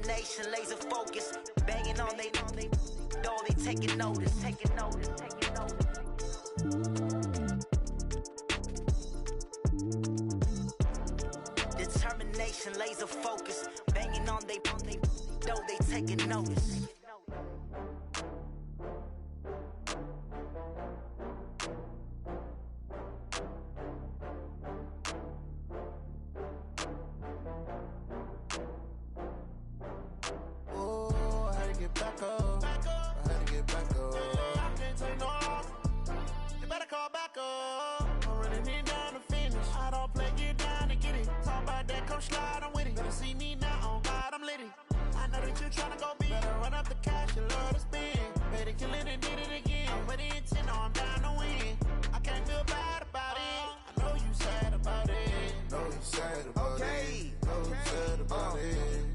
Determination, laser focus, banging on they door, they taking notice. Determination, laser focus, banging on they door, they taking notice.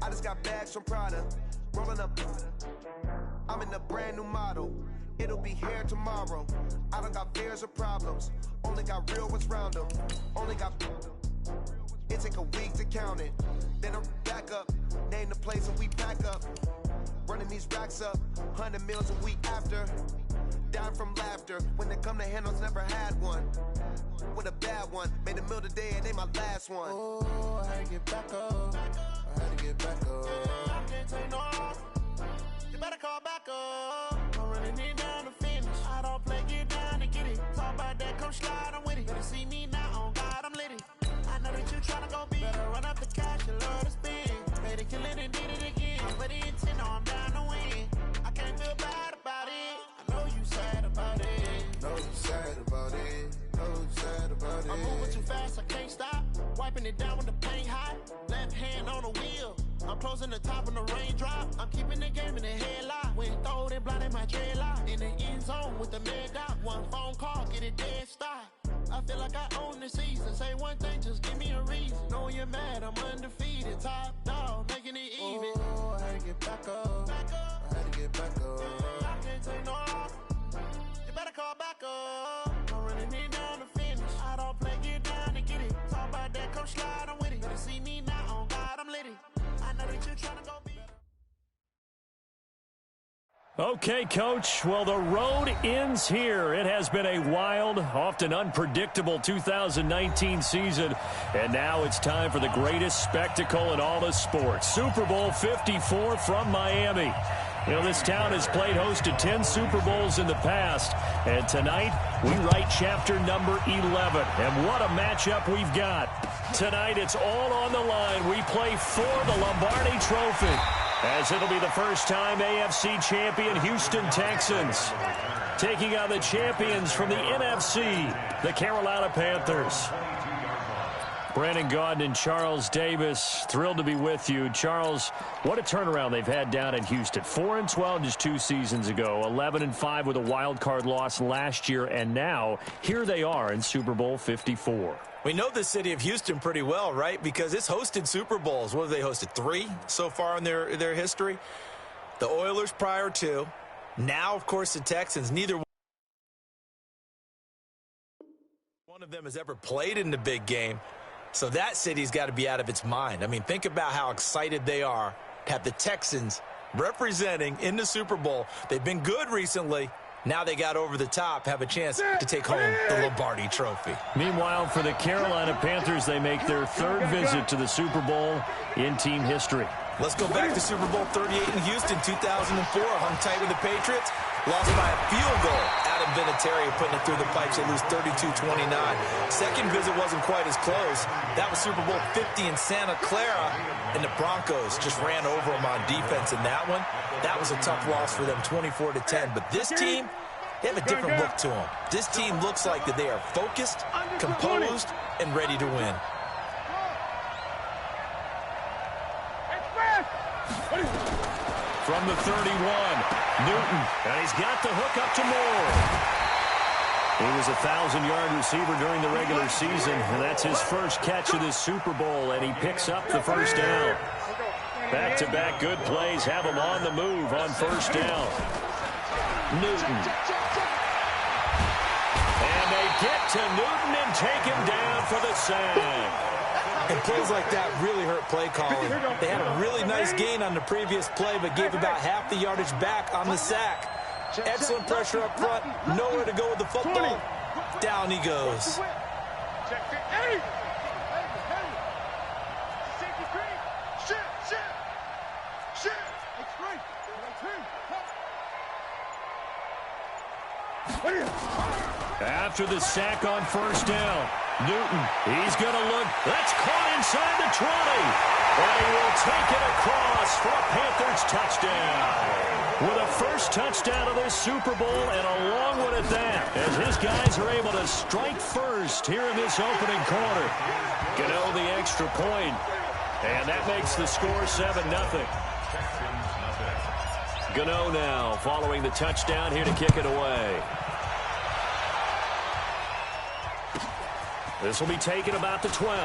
I just got bags from Prada, rolling up. I'm in a brand new model. It'll be here tomorrow. I don't got fears or problems. Only got real ones round them. Only got. It take a week to count it. Then I'm back up. Name the place and we pack up. Running these racks up. 100 meals a week after. Dying from laughter. When it come to handles, never had one. With a bad one. Made a meal today and they my last one. Oh, I had to get back up. I had to get back up. I can't take no loss. You better call back up. I'm running it down to finish. I don't play, get down and get it. Talk about that, come slide, I'm with it. Better see me now, on God, I'm litty. I know that you tryna go big. Better run up the cash, you love to spend. Made it, kill it, and did it again. But the intent, no, I'm down to win. I can't feel bad about it. I know you sad about it. Know you sad about it. Know you sad about it. I'm moving too fast, I can't stop. Wiping it down with the paint hot. Left hand on the wheel. I'm closing the top on the raindrop. I'm keeping the game in the headlock. When throwed and blinded my dreadlock. In the end zone with the mad dot. One phone call, get it dead stop. I feel like I own the season. Say one thing, just give me a reason. Knowing you're mad, I'm undefeated. Top dog, making it even. Oh, I had to get back up. I had to get back up. I can't take no loss. You better call back up. I'm running it down to finish. I don't play, get down and get it. Talk about that, come slide, I'm with it. Better see me now, on God, I'm litty. I know that you're trying to go be. Okay, Coach. Well, the road ends here. It has been a wild, often unpredictable 2019 season. And now it's time for the greatest spectacle in all of sports. Super Bowl 54 from Miami. You know, this town has played host to 10 Super Bowls in the past. And tonight, we write chapter number 11. And what a matchup we've got. Tonight, it's all on the line. We play for the Lombardi Trophy, as it'll be the first time AFC champion Houston Texans taking on the champions from the NFC, the Carolina Panthers. Brandon Gaudin and Charles Davis, thrilled to be with you. Charles, what a turnaround they've had down in Houston. 4-12 just 2 seasons ago, 11-5 with a wild card loss last year, and now here they are in Super Bowl 54. We know the city of Houston pretty well, right? Because it's hosted Super Bowls. What have they hosted? 3 so far in their history? The Oilers prior to. Now, of course, the Texans. Neither one of them has ever played in the big game. So that city's got to be out of its mind. I mean, think about how excited they are to have the Texans representing in the Super Bowl. They've been good recently. Now they got over the top, have a chance to take home the Lombardi Trophy. Meanwhile, for the Carolina Panthers, they make their 3rd visit to the Super Bowl in team history. Let's go back to Super Bowl 38 in Houston, 2004. Hung tight with the Patriots. Lost by a field goal. Adam Vinatieri putting it through the pipes. They lose 32-29. Second visit wasn't quite as close. That was Super Bowl 50 in Santa Clara. And the Broncos just ran over them on defense in that one. That was a tough loss for them, 24-10. But this team, they have a different look to them. This team looks like that they are focused, composed, and ready to win. From the 31, Newton, and he's got the hook up to Moore. He was a 1,000-yard receiver during the regular season, and that's his first catch of this Super Bowl, and he picks up the first down. Back-to-back good plays have him on the move on first down. Newton. And they get to Newton and take him down for the sack. And plays like that really hurt play calling. They had a really nice gain on the previous play, but gave about half the yardage back on the sack. Excellent pressure up front. Nowhere to go with the football. Down he goes. After the sack on first down, Newton, he's going to look. That's caught inside the 20. And he will take it across for a Panthers touchdown. With a first touchdown of this Super Bowl, and a long one at that, as his guys are able to strike first here in this opening quarter. Gano the extra point, and that makes the score 7-0. Gano now following the touchdown here to kick it away. This will be taken about the 12.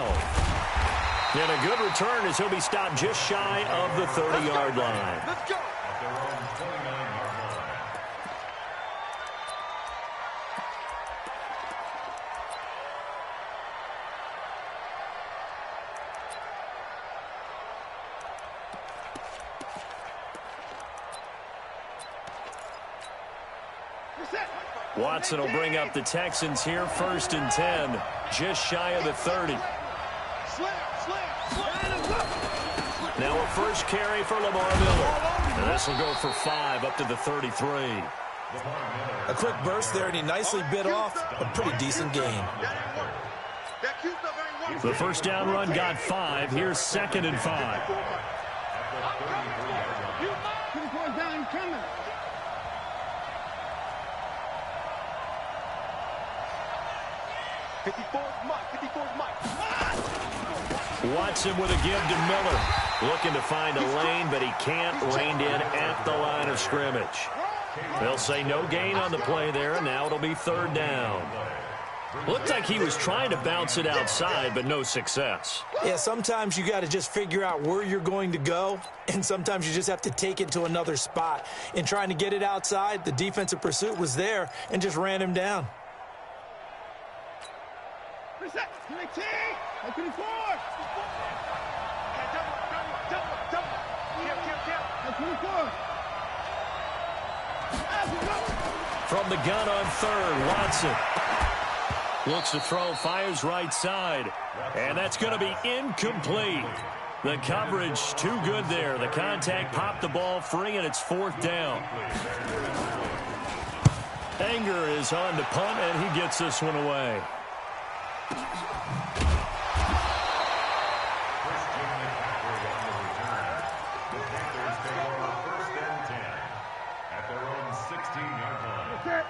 And a good return as he'll be stopped just shy of the 30-yard line. Let's go. Watson will bring up the Texans here, 1st and 10, just shy of the 30. Now a first carry for Lamar Miller. And this will go for 5 up to the 33. A quick burst there, and he nicely bit off a pretty decent gain. The first down run got 5. Here's 2nd and 5. Watson with a give to Miller. Looking to find a lane, but he can't. Reined in at the line of scrimmage. They'll say no gain on the play there, and now it'll be 3rd down. Looked like he was trying to bounce it outside, but no success. Yeah, sometimes you got to just figure out where you're going to go, and sometimes you just have to take it to another spot. In trying to get it outside, the defensive pursuit was there and just ran him down. From the gun on 3rd, Watson looks to throw, fires right side, and that's going to be incomplete. The coverage too good there. The contact popped the ball free, and it's 4th down. Anger is on to punt, and he gets this one away.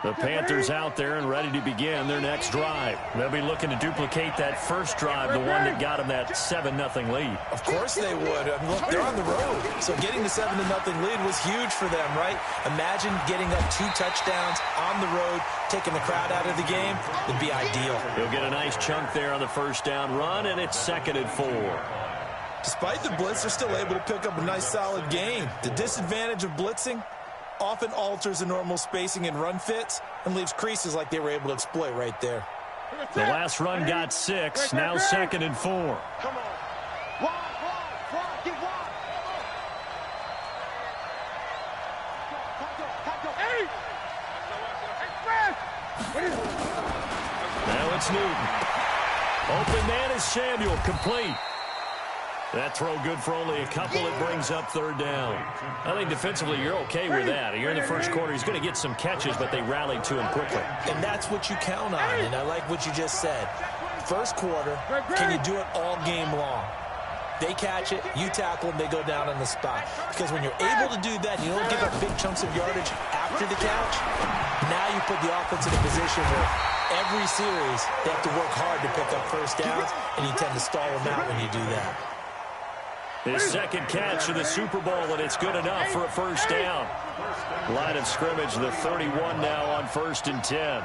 The Panthers out there and ready to begin their next drive. They'll be looking to duplicate that first drive, the one that got them that 7-0 lead. Of course they would. I mean, look, they're on the road. So getting the 7-0 lead was huge for them, right? Imagine getting up 2 touchdowns on the road, taking the crowd out of the game. Would be ideal. He'll get a nice chunk there on the first down run, and it's 2nd and 4. Despite the blitz, they're still able to pick up a nice solid gain. The disadvantage of blitzing often alters the normal spacing and run fits and leaves creases like they were able to exploit right there. The last run got 6, now 2nd and 4. Come on. Get wide. Now it's Newton. Open man is Samuel, complete. That throw good for only a couple. It brings up 3rd down. I think defensively you're okay with that. You're in the first quarter. He's going to get some catches, but they rallied to him quickly. And that's what you count on, and I like what you just said. First quarter, can you do it all game long? They catch it, you tackle them, they go down on the spot. Because when you're able to do that, you don't give up big chunks of yardage after the catch, now you put the offense in a position where every series they have to work hard to pick up first downs, and you tend to stall them out when you do that. His 2nd catch of the Super Bowl, and it's good enough for a first down. Line of scrimmage, the 31 now on 1st and 10.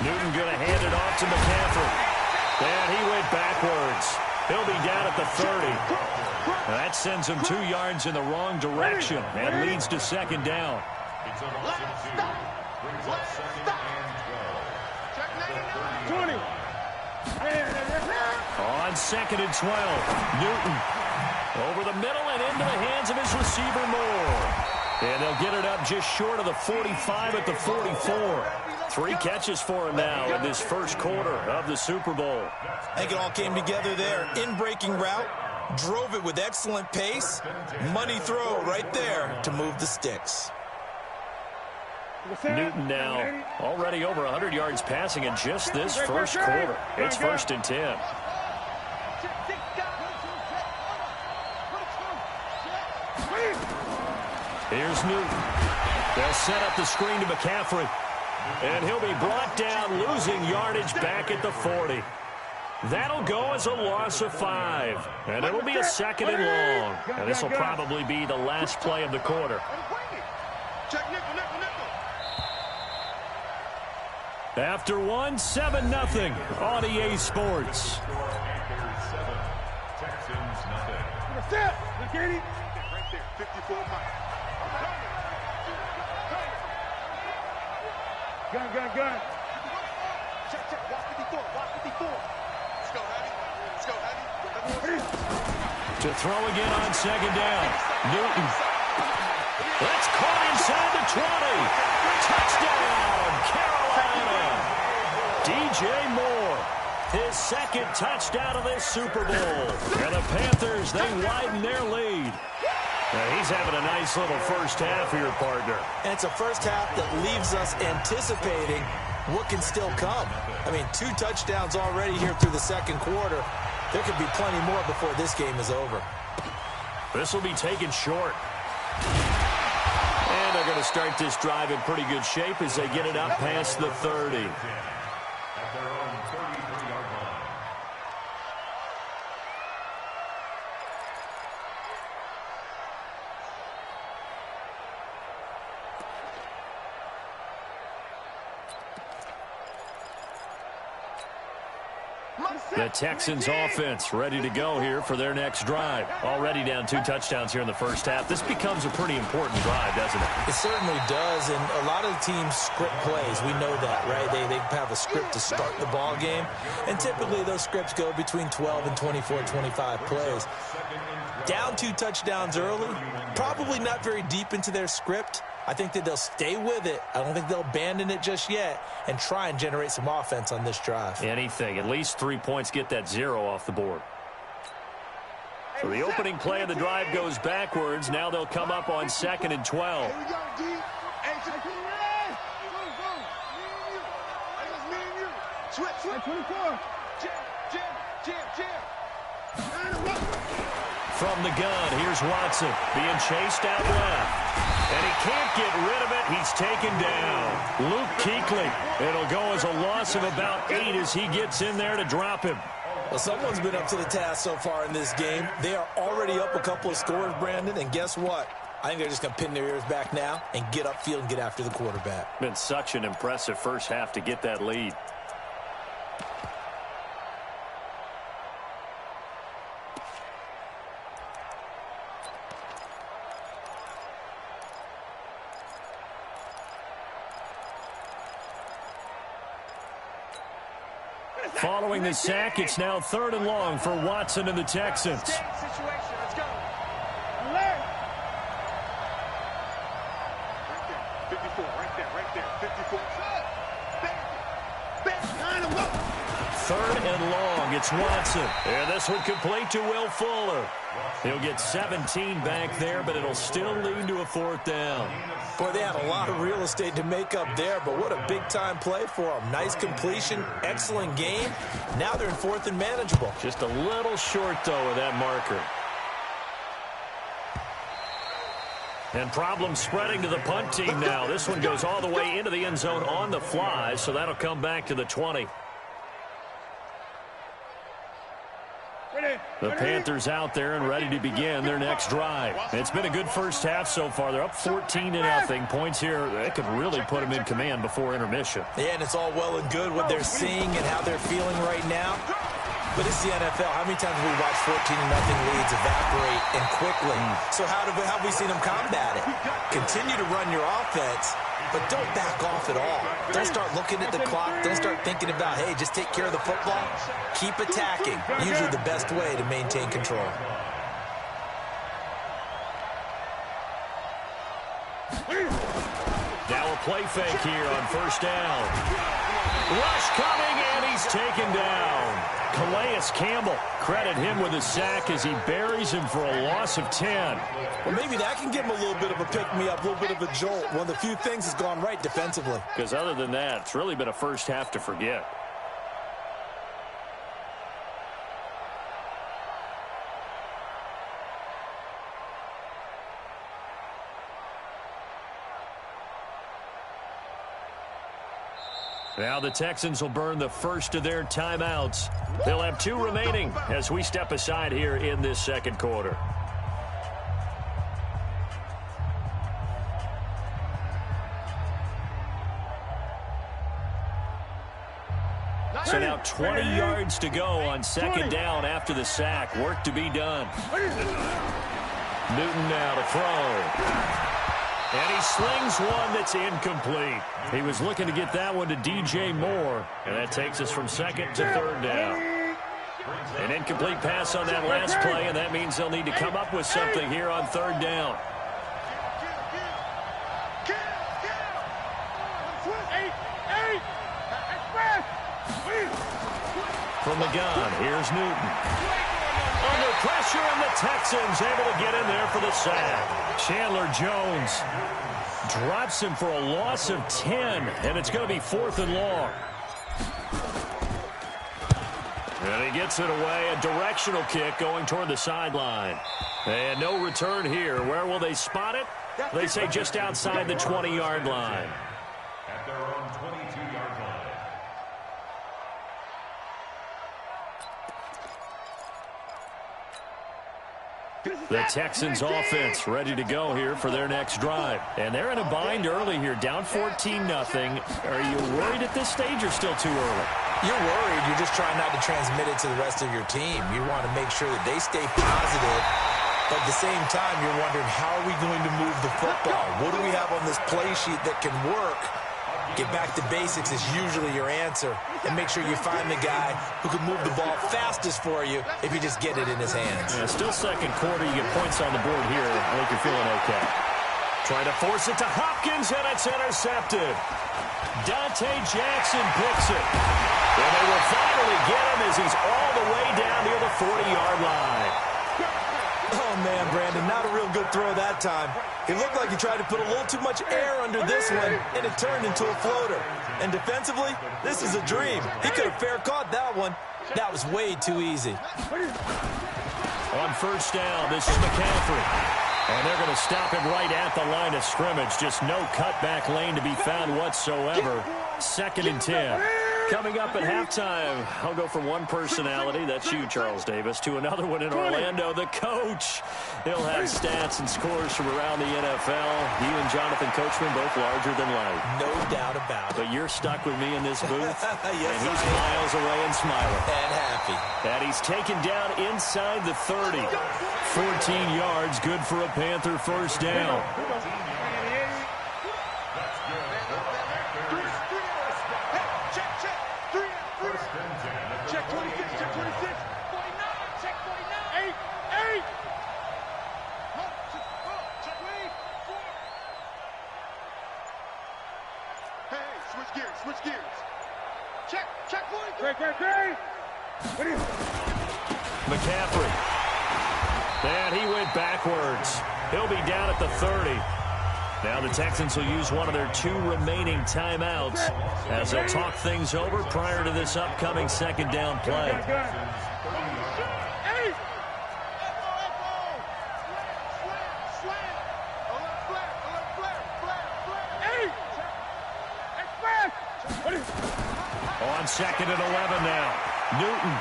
Newton going to hand it off to McCaffrey. And he went backwards. He'll be down at the 30. That sends him 2 yards in the wrong direction and leads to 2nd down. On 2nd and 12, Newton over the middle and into the hands of his receiver Moore. And they'll get it up just short of the 45 at the 44. 3 catches for him now in this first quarter of the Super Bowl. I think it all came together there. In-breaking route, drove it with excellent pace. Money throw right there to move the sticks. Newton now already over 100 yards passing in just this first quarter. It's 1st and 10. Here's Newton. They'll set up the screen to McCaffrey. And he'll be brought down, losing yardage back at the 40. That'll go as a loss of 5. And it'll be a 2nd and long. And this will probably be the last play of the quarter. After 1, 7-0 on EA Sports. Gun. Check. Watch 54. Let's go, Heavy. To throw again on 2nd down. Newton. That's caught inside the 20. Touchdown, Carolina. DJ Moore. His 2nd touchdown of this Super Bowl. And the Panthers, they widen their lead. Now he's having a nice little first half here, partner. And it's a first half that leaves us anticipating what can still come. I mean, 2 touchdowns already here through the 2nd quarter. There could be plenty more before this game is over. This will be taken short. And they're going to start this drive in pretty good shape as they get it up past the 30. The Texans offense ready to go here for their next drive. Already down 2 touchdowns here in the first half. This becomes a pretty important drive, doesn't it? It certainly does, and a lot of the teams script plays. We know that, right? They have a script to start the ball game, and typically those scripts go between 12 and 24, 25 plays. Down 2 touchdowns early, probably not very deep into their script. I think that they'll stay with it. I don't think they'll abandon it just yet and try and generate some offense on this drive. Anything. At least 3 points, get that 0 off the board. So the opening play of the drive goes backwards. Now they'll come up on 2nd and 12. From the gun, here's Watson being chased out left. And he can't get rid of it. He's taken down. Luke Kuechly. It'll go as a loss of about 8 as he gets in there to drop him. Well, someone's been up to the task so far in this game. They are already up a couple of scores, Brandon, and guess what? I think they're just going to pin their ears back now and get upfield and get after the quarterback. Been such an impressive first half to get that lead. Following the sack, it's now 3rd and long for Watson and the Texans. Let's go. 54, right there. 54. 3rd and long, it's Watson. And this one complete to Will Fuller. He'll get 17 back there, but it'll still lead to a 4th down. Boy, they had a lot of real estate to make up there, but what a big-time play for them. Nice completion, excellent game. Now they're in 4th and manageable. Just a little short, though, of that marker. And problems spreading to the punt team now. This one goes all the way into the end zone on the fly, so that'll come back to the 20. The Panthers out there and ready to begin their next drive. It's been a good first half so far. They're up 14-0. Points here, that could really put them in command before intermission. Yeah, and it's all well and good what they're seeing and how they're feeling right now. But it's the NFL. How many times have we watched 14-0 leads evaporate and quickly? So how have we seen them combat it? Continue to run your offense but don't back off at all. Don't start looking at the clock. Don't start thinking about, hey, just take care of the football. Keep attacking. Usually the best way to maintain control. Now a play fake here on first down. Rush coming, and he's taken down. Calais Campbell, credit him with a sack as he buries him for a loss of 10. Well, maybe that can give him a little bit of a pick-me-up, a little bit of a jolt. One of the few things that's gone right defensively. Because other than that, it's really been a first half to forget. Now the Texans will burn the first of their timeouts. They'll have 2 remaining as we step aside here in this second quarter. So now 20 yards to go on second down after the sack. Work to be done. Newton now to throw. And he slings one that's incomplete. He was looking to get that one to DJ Moore. And that takes us from second to third down. An incomplete pass on that last play, and that means they'll need to come up with something here on third down. From the gun, here's Newton. Under pressure, and the Texans able to get in there for the sack. Chandler Jones drops him for a loss of 10, and it's going to be 4th and long. And he gets it away, a directional kick going toward the sideline. And no return here. Where will they spot it? They say just outside the 20-yard line. At their own 22-yard line. The Texans offense ready to go here for their next drive. And they're in a bind early here, down 14-0. Are you worried at this stage or still too early? You're worried. You're just trying not to transmit it to the rest of your team. You want to make sure that they stay positive. But at the same time, you're wondering, how are we going to move the football? What do we have on this play sheet that can work? Get back to basics is usually your answer. And make sure you find the guy who can move the ball fastest for you if you just get it in his hands. Yeah, still second quarter. You get points on the board here. I think you're feeling okay. Trying to force it to Hopkins, and it's intercepted. Dante Jackson picks it. And they will finally get him as he's all the way down near the 40-yard line. Oh, man, Brandon, not a real good throw that time. It looked like he tried to put a little too much air under this one, and it turned into a floater. And defensively, this is a dream. He could have fair caught that one. That was way too easy. On first down, this is McCaffrey. And they're going to stop him right at the line of scrimmage. Just no cutback lane to be found whatsoever. 2nd and 10. Coming up at halftime, I'll go from one personality, that's you, Charles Davis, to another one in Orlando, the coach. He'll have stats and scores from around the NFL. You and Jonathan Coachman, both larger than life. No doubt about it. But you're stuck with me in this booth, Yes, and he's miles away and smiling. And happy. And he's taken down inside the 30. 14 yards, good for a Panther first down. Switch gears. Check, McCaffrey. And he went backwards. He'll be down at the 30. Now the Texans will use one of their 2 remaining timeouts as they'll talk things over prior to this upcoming second down play. On 2nd and 11 now. Newton.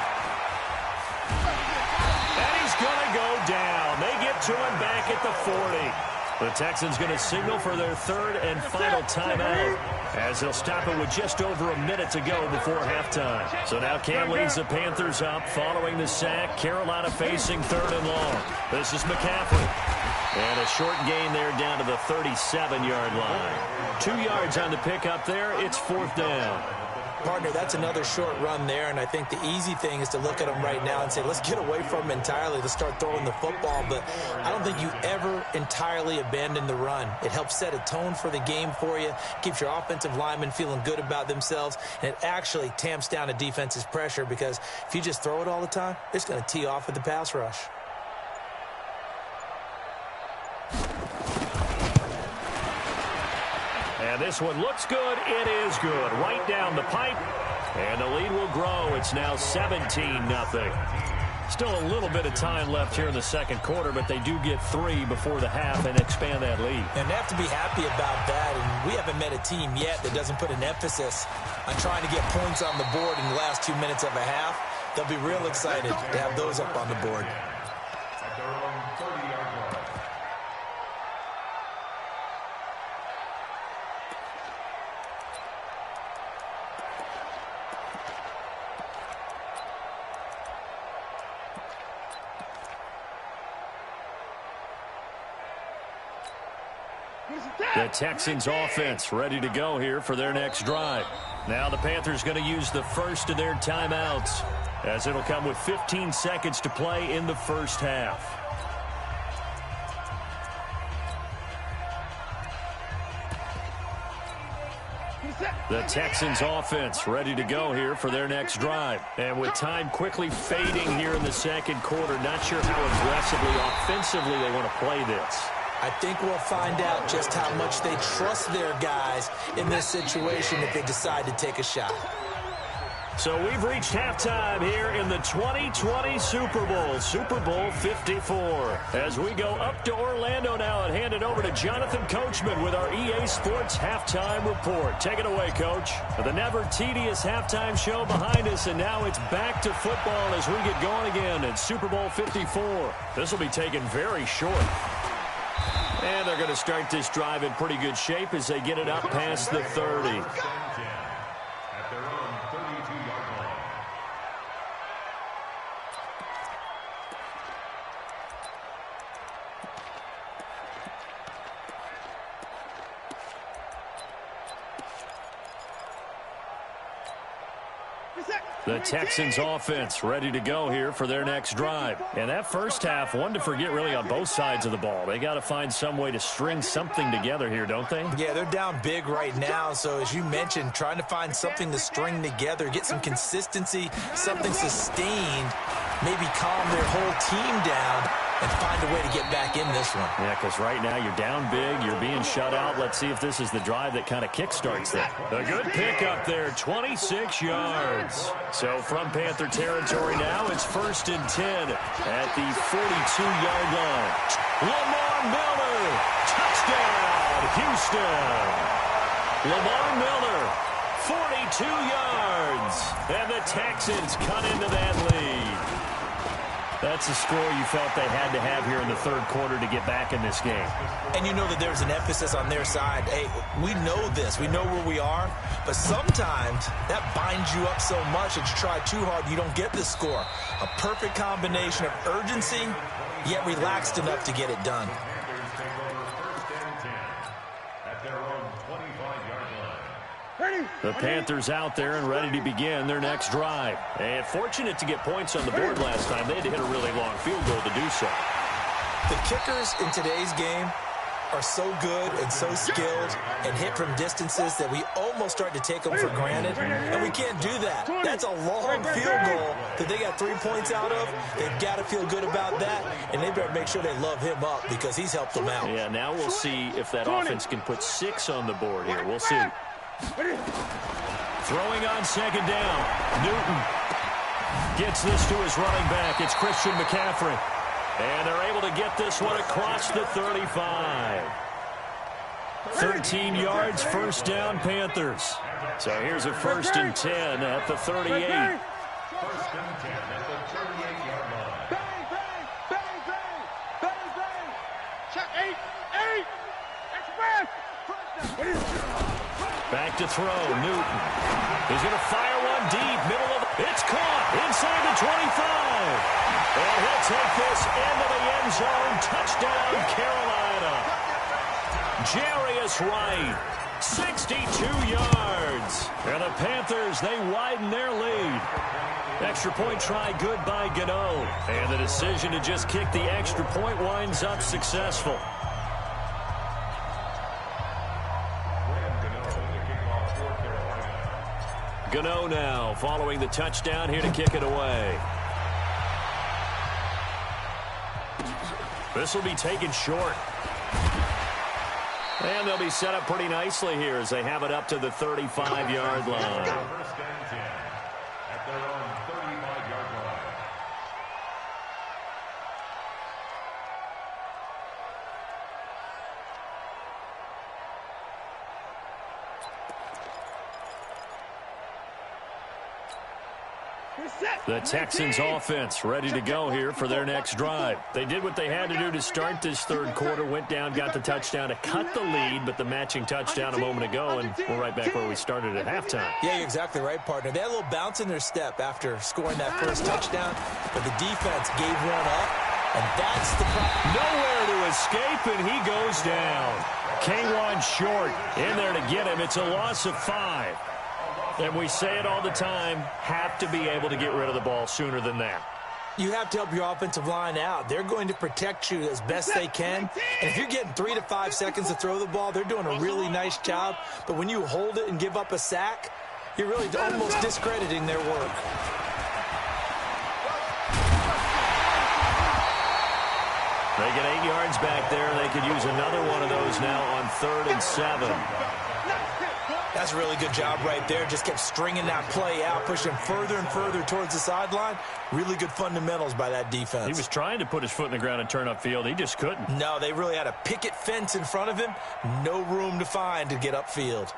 And he's going to go down. They get to him back at the 40. The Texans going to signal for their third and final timeout as they'll stop it with just over a minute to go before halftime. So now Cam leads the Panthers up following the sack. Carolina facing third and long. This is McCaffrey. And a short gain there down to the 37-yard line. 2 yards on the pickup there. It's fourth down. Partner, that's another short run there, and I think the easy thing is to look at him right now and say, let's get away from him entirely. Let's start throwing the football, but I don't think you ever entirely abandon the run. It helps set a tone for the game for you, keeps your offensive linemen feeling good about themselves, and it actually tamps down a defense's pressure because if you just throw it all the time, it's going to tee off with the pass rush. And this one looks good. It is good. Right down the pipe. And the lead will grow. It's now 17-0. Still a little bit of time left here in the second quarter, but they do get 3 before the half and expand that lead. And they have to be happy about that. And we haven't met a team yet that doesn't put an emphasis on trying to get points on the board in the last 2 minutes of a half. They'll be real excited to have those up on the board. At their own 30-yard line. The Texans offense ready to go here for their next drive. Now the Panthers going to use the first of their timeouts as it'll come with 15 seconds to play in the first half. The Texans offense ready to go here for their next drive. And with time quickly fading here in the second quarter, not sure how aggressively, offensively they want to play this. I think we'll find out just how much they trust their guys in this situation if they decide to take a shot. So we've reached halftime here in the 2020 Super Bowl, Super Bowl 54. As we go up to Orlando now and hand it over to Jonathan Coachman with our EA Sports Halftime Report. Take it away, Coach. The never tedious halftime show behind us, and now it's back to football as we get going again in Super Bowl 54. This will be taken very short. And they're going to start this drive in pretty good shape as they get it up past the 30. At their own 32-yard line. The Texans offense ready to go here for their next drive. And that first half, one to forget really on both sides of the ball. They got to find some way to string something together here, don't they? Yeah, they're down big right now. So as you mentioned, trying to find something to string together, get some consistency, something sustained, maybe calm their whole team down and find a way to get back in this one. Yeah, because right now you're down big, you're being shut out. Let's see if this is the drive that kind of kickstarts that. A good pickup there, 26 yards. So from Panther territory now, it's 1st and 10 at the 42-yard line. Lamar Miller, touchdown, Houston. Lamar Miller, 42 yards, and the Texans cut into that lead. That's a score you felt they had to have here in the third quarter to get back in this game. And you know that there's an emphasis on their side. Hey, we know this. We know where we are. But sometimes that binds you up so much that you try too hard, you don't get this score. A perfect combination of urgency, yet relaxed enough to get it done. Panthers take over 1st and 10 at their own 25-yard line. The Panthers out there and ready to begin their next drive. And fortunate to get points on the board last time. They had to hit a really long field goal to do so. The kickers in today's game are so good and so skilled and hit from distances that we almost start to take them for granted, and we can't do that. That's a long field goal that they got 3 points out of. They've got to feel good about that, and they better make sure they love him up because he's helped them out. Yeah, now we'll see if that offense can put 6 on the board here. We'll see. Throwing on second down. Newton gets this to his running back. It's Christian McCaffrey. And they're able to get this one across the 35. 13 yards, first down, Panthers. So here's a 1st and 10 at the 38. 1st and 10 at the 38-yard line. Bang, bang, bang, bang, bang, bang. Check 8. Back to throw. Newton. He's going to fire one deep. Middle of it's caught inside the 25. And he'll take this into the end zone. Touchdown, Carolina. Jarius Wright, 62 yards. And the Panthers, they widen their lead. Extra point try good by Gano. And the decision to just kick the extra point winds up successful. Gano now following the touchdown here to kick it away. This will be taken short. And they'll be set up pretty nicely here as they have it up to the 35-yard line. First and 10 at their own 35-yard line. The Texans offense ready to go here for their next drive. They did what they had to do to start this third quarter, went down, got the touchdown to cut the lead, but the matching touchdown a moment ago, and we're right back where we started at halftime. Yeah, you're exactly right, partner. They had a little bounce in their step after scoring that first touchdown, but the defense gave one up, and that's the problem. Nowhere to escape, and he goes down. K1 short in there to get him. It's a loss of 5. And we say it all the time, have to be able to get rid of the ball sooner than that. You have to help your offensive line out. They're going to protect you as best they can. And if you're getting 3 to 5 seconds to throw the ball, they're doing a really nice job. But when you hold it and give up a sack, you're really almost discrediting their work. They get 8 yards back there. They could use another one of those now on 3rd and 7. That's a really good job right there. Just kept stringing that play out, pushing further and further towards the sideline. Really good fundamentals by that defense. He was trying to put his foot in the ground and turn upfield. He just couldn't. No, they really had a picket fence in front of him. No room to find to get upfield.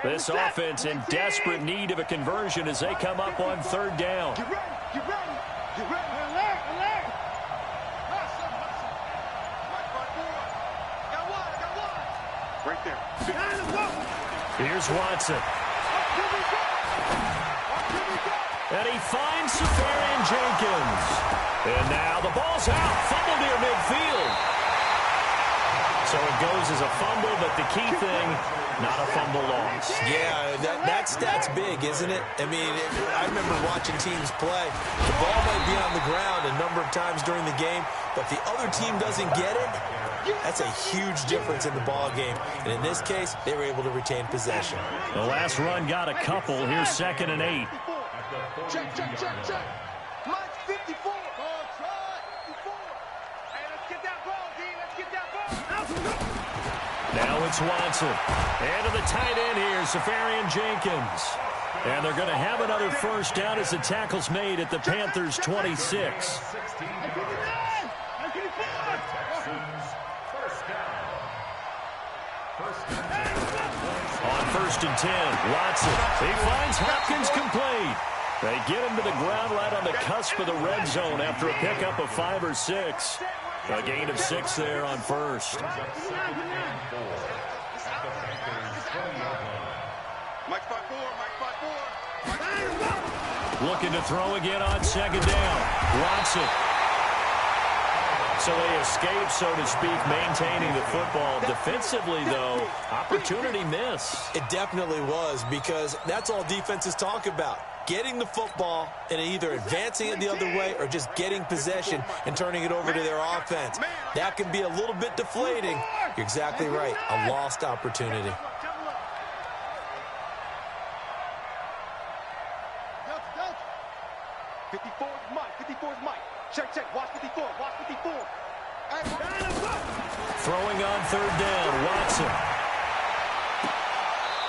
This offense in desperate need of a conversion as they come up on 3rd down. Get ready, get ready, get ready. Right there. Here's Watson. And he finds Safarian Jenkins. And now the ball's out. Fumble near midfield. So it goes as a fumble, but the key thing, not a fumble loss. Yeah, that stat's big, isn't it? I mean, I remember watching teams play. The ball might be on the ground a number of times during the game, but if the other team doesn't get it, that's a huge difference in the ball game. And in this case, they were able to retain possession. The last run got a couple. Here's 2nd and 8. Check, check, check, check. Mike's 54. Ball try. 54. Hey, let's get that ball, D. Let's get that ball. Now it's Watson. And to the tight end here, Safarian Jenkins. And they're going to have another first down as the tackle's made at the Panthers' 26. On 1st and 10, Watson. He finds Hopkins complete. They get him to the ground right on the cusp of the red zone after a pickup of 5 or 6. A gain of 6 there on 1st. Mike 5-4, Mike 5-4. Looking to throw again on 2nd down. Watson. So they escape, so to speak, maintaining the football. Defensively, though, opportunity miss. It definitely was, because that's all defenses talk about. Getting the football and either advancing it the other way or just getting possession and turning it over to their offense. That can be a little bit deflating. You're exactly right. A lost opportunity. Check, check. Watch 54. Watch 54. Throwing on 3rd down, Watson.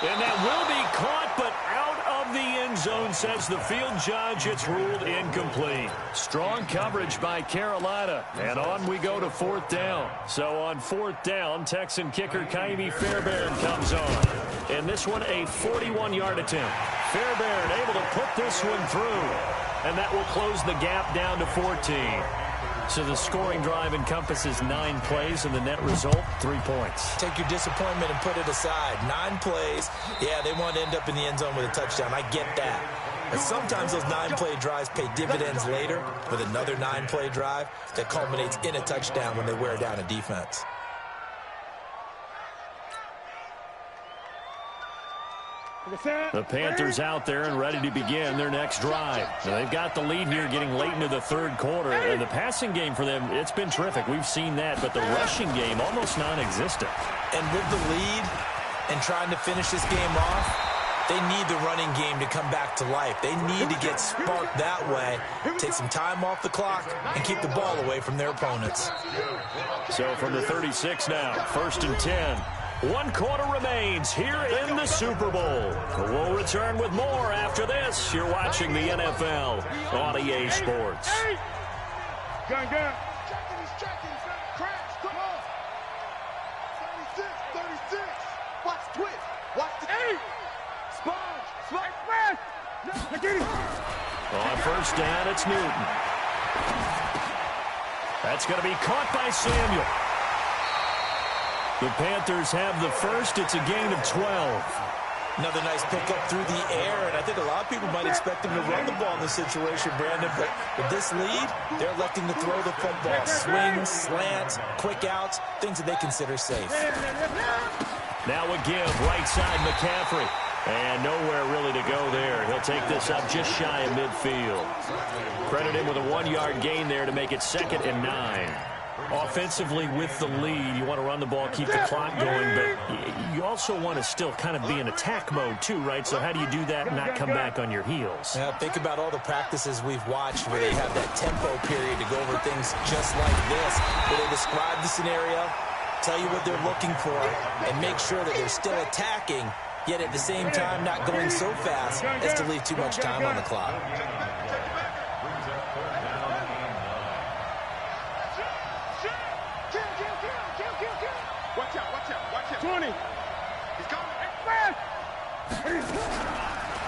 And that will be caught, but out of the end zone, says the field judge. It's ruled incomplete. Strong coverage by Carolina. And on we go to 4th down. So on 4th down, Texan kicker Kaimi Fairbairn comes on. And this one a 41-yard attempt. Fairbairn able to put this one through. and that will close the gap down to 14. So the scoring drive encompasses 9 plays, and the net result, 3 points. Take your disappointment and put it aside. 9 plays. Yeah, they want to end up in the end zone with a touchdown. I get that. But sometimes those 9-play drives pay dividends later with another 9-play drive that culminates in a touchdown when they wear down a defense. The Panthers out there and ready to begin their next drive. Now, they've got the lead here getting late into the third quarter. And the passing game for them, it's been terrific. We've seen that. But the rushing game, almost non-existent. And with the lead and trying to finish this game off, they need the running game to come back to life. They need to get sparked that way, take some time off the clock, and keep the ball away from their opponents. So from the 36 now, 1st and 10. 1 quarter remains here in the Super Bowl. We'll return with more after this. You're watching the NFL on EA Sports. Gun. Checking. Crash, come on. 36. Watch the twist. Watch the 8. Sponge. I get it. On 1st down, it's Newton. That's going to be caught by Samuel. The Panthers have the first. It's a gain of 12. Another nice pickup through the air, and I think a lot of people might expect them to run the ball in this situation, Brandon, but with this lead, they're electing to throw the football. Swings, slants, quick outs, things that they consider safe. Now a give, right side McCaffrey. And nowhere really to go there. He'll take this up just shy of midfield. Credit him with a 1-yard gain there to make it 2nd and 9. Offensively with the lead, you want to run the ball, keep the clock going, but you also want to still kind of be in attack mode too, right? So how do you do that and not come back on your heels? Yeah, think about all the practices we've watched where they have that tempo period to go over things just like this, where they describe the scenario, tell you what they're looking for, and make sure that they're still attacking, yet at the same time not going so fast as to leave too much time on the clock. Watch out. 20. He's coming.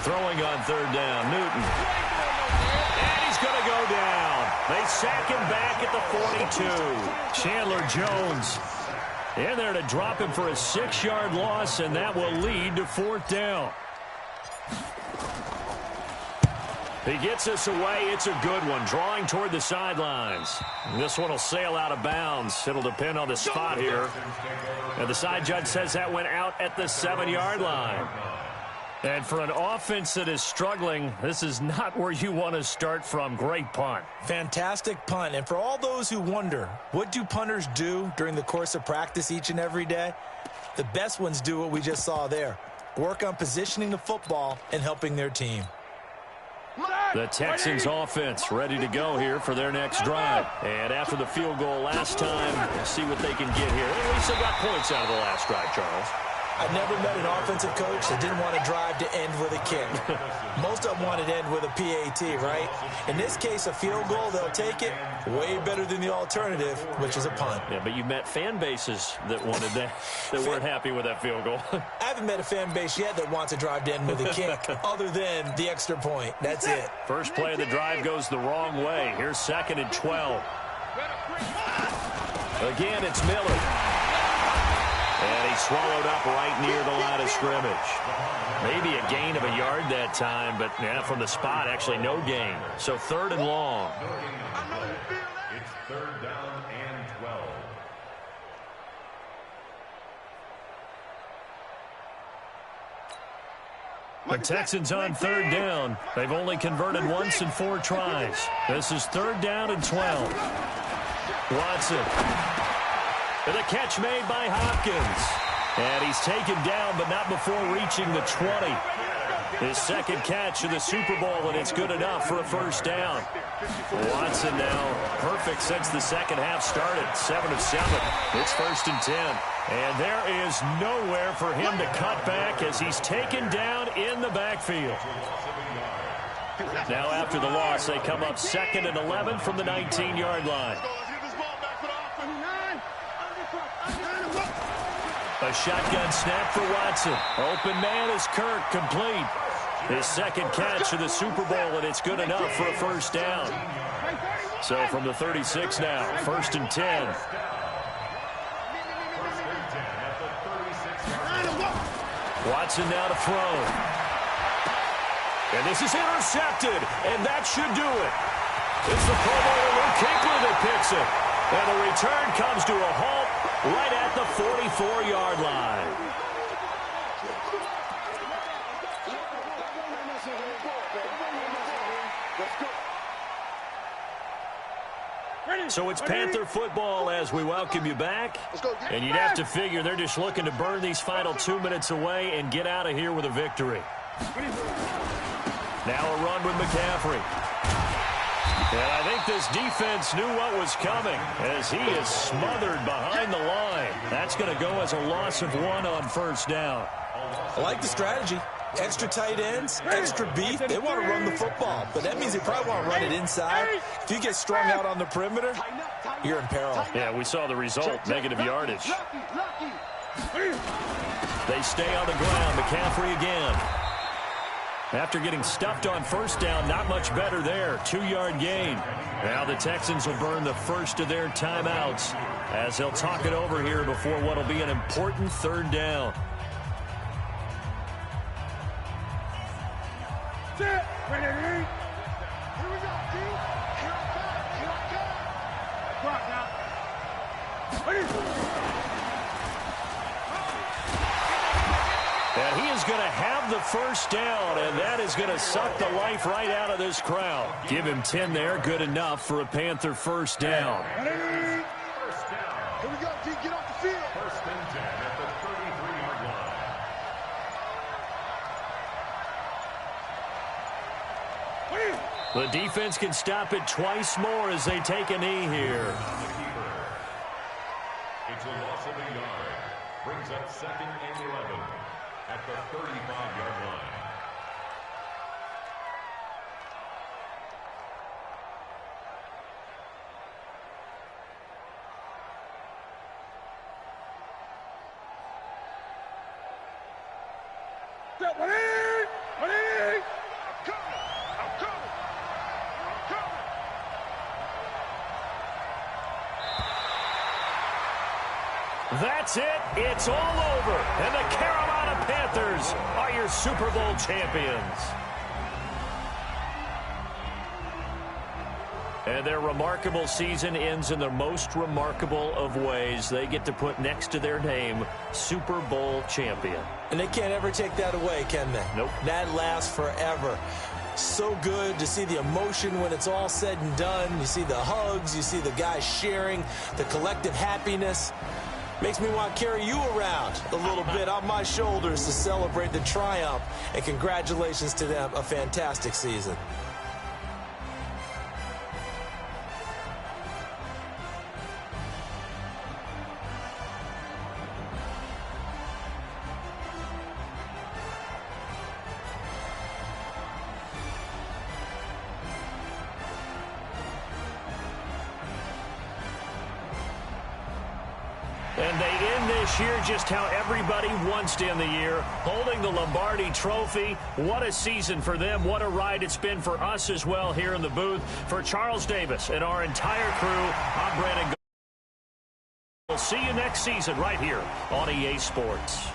Throwing on 3rd down, Newton. And he's going to go down. They sack him back at the 42. Chandler Jones in there to drop him for a 6-yard loss, and that will lead to 4th down. He gets us away. It's a good one. Drawing toward the sidelines. This one will sail out of bounds. It'll depend on the spot here. And the side judge says that went out at the 7-yard line. And for an offense that is struggling, this is not where you want to start from. Great punt. Fantastic punt. And for all those who wonder, what do punters do during the course of practice each and every day? The best ones do what we just saw there. Work on positioning the football and helping their team. The Texans offense ready to go here for their next drive. And after the field goal last time, we'll see what they can get here. At least they got points out of the last drive, Charles. I've never met an offensive coach that didn't want to drive to end with a kick. Most of them want to end with a PAT, right? In this case, a field goal, they'll take it. Way better than the alternative, which is a punt. Yeah, but you've met fan bases that wanted that, that weren't happy with that field goal. I haven't met a fan base yet that wants to drive to end with a kick, other than the extra point. That's it. First play of the drive goes the wrong way. Here's 2nd and 12. Again, it's Miller. And he swallowed up right near the line of scrimmage. Maybe a gain of a yard that time, but yeah, from the spot, actually no gain. So 3rd and long. It's 3rd down and 12. The Texans on 3rd down. They've only converted once in 4 tries. This is 3rd down and 12. Watson. And the catch made by Hopkins. And he's taken down, but not before reaching the 20. His 2nd catch of the Super Bowl, and it's good enough for a 1st down. Watson now perfect since the second half started. 7 of 7. It's 1st and 10. And there is nowhere for him to cut back as he's taken down in the backfield. Now after the loss, they come up 2nd and 11 from the 19-yard line. A shotgun snap for Watson. Open man is Kirk, complete. His second catch of the Super Bowl, and it's good enough for a first down. So from the 36 now, 1st and 10. Watson now to throw. And this is intercepted, and that should do it. It's the Pro Bowler Luke Kuechly that picks it. And the return comes to a halt right at the 44-yard line. So it's Panther football as we welcome you back. And you'd have to figure they're just looking to burn these final 2 minutes away and get out of here with a victory. Now a run with McCaffrey. And I think this defense knew what was coming as he is smothered behind the line. That's going to go as a loss of 1 on first down. I like the strategy. Extra tight ends, extra beef. They want to run the football, but that means they probably want to run it inside. If you get strung out on the perimeter, you're in peril. Yeah, we saw the result, negative yardage. They stay on the ground. McCaffrey again. After getting stuffed on first down, not much better there. 2-yard gain. Now the Texans will burn the first of their timeouts as they'll talk it over here before what will be an important 3rd down. Here we go, D. Here I come. And he is going to have the first down, and that is going to suck the life right out of this crowd. Give him 10 there, good enough for a Panther first down. Here we go, D. Get off the field. 1st and 10 at the 33-yard line. The defense can stop it twice more as they take a knee here. It's a loss of a yard. Brings up 2nd and 11 at the 35-yard line. That's it. It's all over. And the Carolina Panthers are your Super Bowl champions. And their remarkable season ends in the most remarkable of ways. They get to put next to their name, Super Bowl champion. And they can't ever take that away, can they? Nope. That lasts forever. So good to see the emotion when it's all said and done. You see the hugs. You see the guys sharing, the collective happiness. Makes me want to carry you around a little bit on my shoulders to celebrate the triumph. And congratulations to them. A fantastic season. And they end this year just how everybody wants to end the year, holding the Lombardi Trophy. What a season for them. What a ride it's been for us as well here in the booth. For Charles Davis and our entire crew, I'm Brandon. We'll see you next season right here on EA Sports.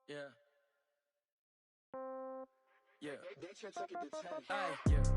Yeah. Yeah.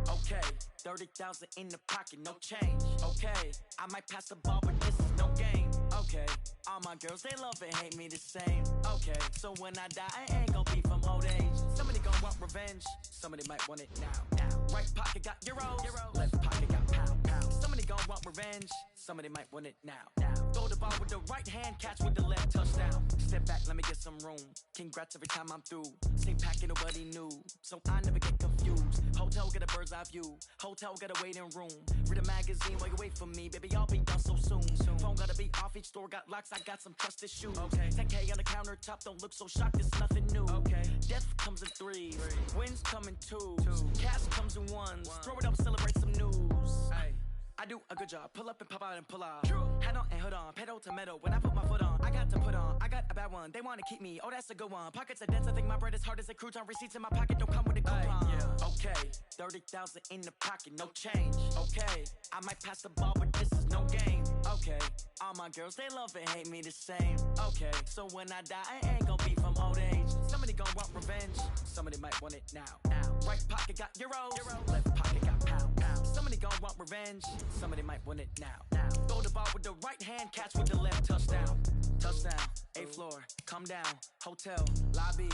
Okay, 30,000 in the pocket, no change. Okay, I might pass the ball, but this is no game. Okay, all my girls, they love and hate me the same. Okay, so when I die, I ain't gon' be from old age. Somebody gon' want revenge, somebody might want it now. Right pocket got euros, left pocket got pound. Somebody gon' want revenge, somebody might want it now. Throw the ball with the right hand, catch with the left, touchdown. Step back, let me get some room. Congrats every time I'm through. Same packet, nobody knew, so I never get confused. Hotel get a bird's eye view. Hotel get a waiting room. Read a magazine while you wait for me, baby. I'll be done so soon. Phone gotta be off. Each store got locks. I got some trusted shoes. Okay. 10K on the countertop. Don't look so shocked. It's nothing new. Okay. Death comes in threes. Wins come in twos. Cash comes in ones. Throw it up, celebrate some news. Hey. I do a good job. Pull up and pop out and pull out. True. Head on and hood on. Pedal to metal. When I put my foot on, I got to put on. I got a bad one. They want to keep me. Oh, that's a good one. Pockets are dense. I think my bread is hard as a crouton. Receipts in my pocket don't come with a coupon. Yeah. Okay. 30,000 in the pocket. No change. Okay. I might pass the ball, but this is no game. Okay. All my girls, they love and hate me the same. Okay. So when I die, I ain't gonna be from old age. Somebody gon' want revenge. Somebody might want it now. Right pocket got euros. Left pocket got pound. Somebody gon' want revenge. Somebody might want it now. Throw the ball with the right hand, catch with the left, touchdown. Touchdown, 8th floor, come down, hotel, lobby.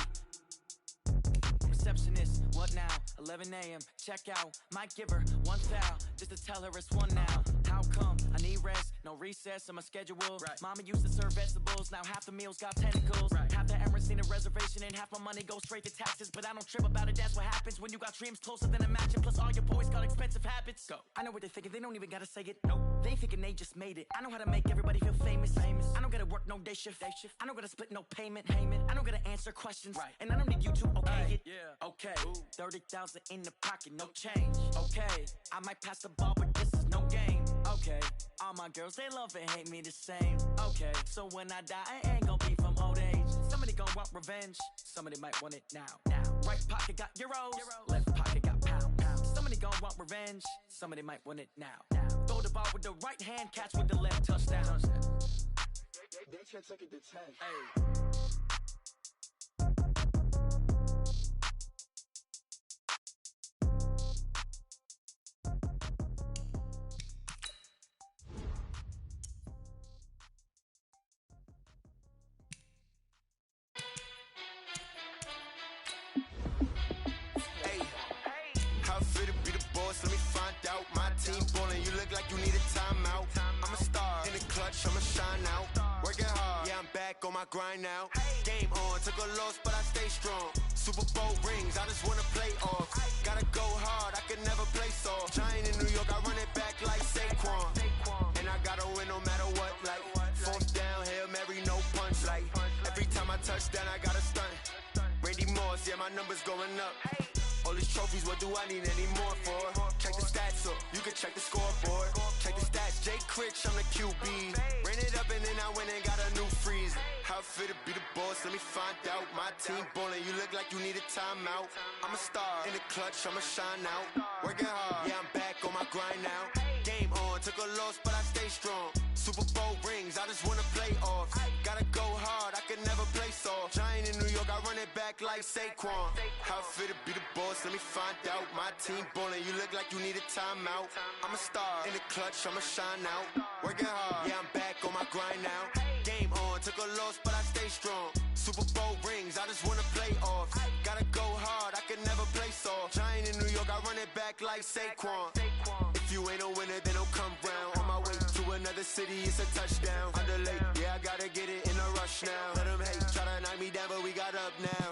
Receptionist, what now? 11 a.m., check out. Might give her one foul, just to tell her it's one now. How come? I need rest, no recess in my schedule. Right. Mama used to serve vegetables, now half the meals got tentacles. Right. Half the Emirates need a reservation and half my money goes straight to taxes. But I don't trip about it, that's what happens when you got dreams closer than a matching. Plus all your boys got expensive habits. Go. I know what they're thinking, they don't even gotta say it. Nope. They thinking they just made it. I know how to make everybody feel famous. I don't gotta work no day shift. I don't gotta split no payment. I don't gotta answer questions. Right. And I don't need you to okay it. Yeah. Okay. 30,000 in the pocket, no change. Okay. I might pass the ball, but this is no game. Okay. All my girls, they love and hate me the same. Okay. So when I die, I ain't gonna be from old age. Somebody gon' want revenge. Somebody might want it now. Right pocket got euros. Left pocket got pound. Somebody gon' want revenge. Somebody might want it now. Throw the ball with the right hand, catch with the left, touchdown. They should take it to 10. Hey. Let me find out. My team ballin', you look like you need a timeout. I'm a star in the clutch, I'ma shine out. Working hard, yeah, I'm back on my grind now. Game on, took a loss, but I stay strong. Superbowl rings, I just wanna play off. Gotta go hard, I can never play soft. Giant in New York, I run it back like Saquon. And I gotta win no matter what, like 4th down, Hail Mary, no punch. Like every time I touch down, I gotta stunt. Randy Moss, yeah, my numbers going up. All these trophies, what do I need any more for? Check the stats up, you can check the scoreboard. Check the stats, Jay Critch, I'm the QB. Ran it up and then I went and got a new freeze. How fit to be the boss, let me find out. My team ballin', you look like you need a timeout. I'm a star in the clutch, I'ma shine out. Working hard, yeah, I'm back on my grind now. Game on, took a loss, but I stay strong. Superbowl rings, I just wanna play off. Gotta go hard, I can never play soft. Giant in New York, I run it back like Saquon. How fit to be the boss, let me find out. My team ballin', you look like you need a timeout. I'm a star in the clutch, I'ma shine out. Working hard, yeah, I'm back on my grind now. Game on, took a loss, but I stay strong. Superbowl rings, I just wanna play off. Gotta go hard, I can never play soft. Giant in New York, I run it back like Saquon. If you ain't a winner, then don't come round. On my way to another city, it's a touchdown. Underlay, yeah, I gotta get it in a rush now. Let them hate, try to knock me down, but we got up now.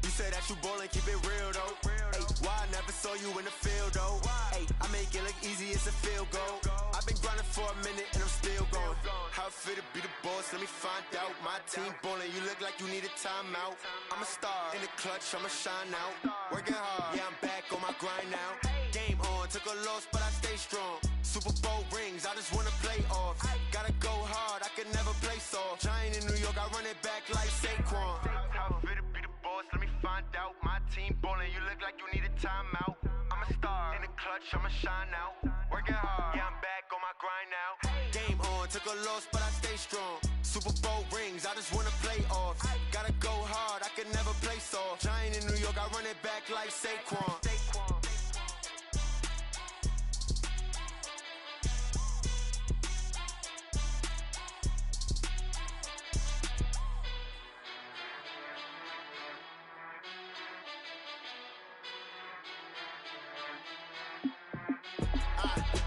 You say that you ballin', keep it real though. Hey, why I never saw you in the field though? Hey, I make it look easy, it's a field goal. I've been grinding for a minute and I'm still going. How fit to be the boss, let me find out. My team ballin', you look like you need a timeout. I'm a star in the clutch, I'ma shine out. Working hard, yeah, I'm back on my grind now. Game on, took a loss, but I stay strong. Superbowl rings, I just wanna play off. Gotta go hard, I can never play soft. Giant in New York, I run it back like Saquon. How fit to be the boss, let me find out. My team ballin', you look like you need a timeout. I'm a star in the clutch, I'ma shine out. Working hard, yeah, I'm back on my grind now. Game on, took a loss, but I stay strong. Superbowl rings, I just wanna play off. Gotta go hard, I can never play soft. Giant in New York, I run it back like like Saquon.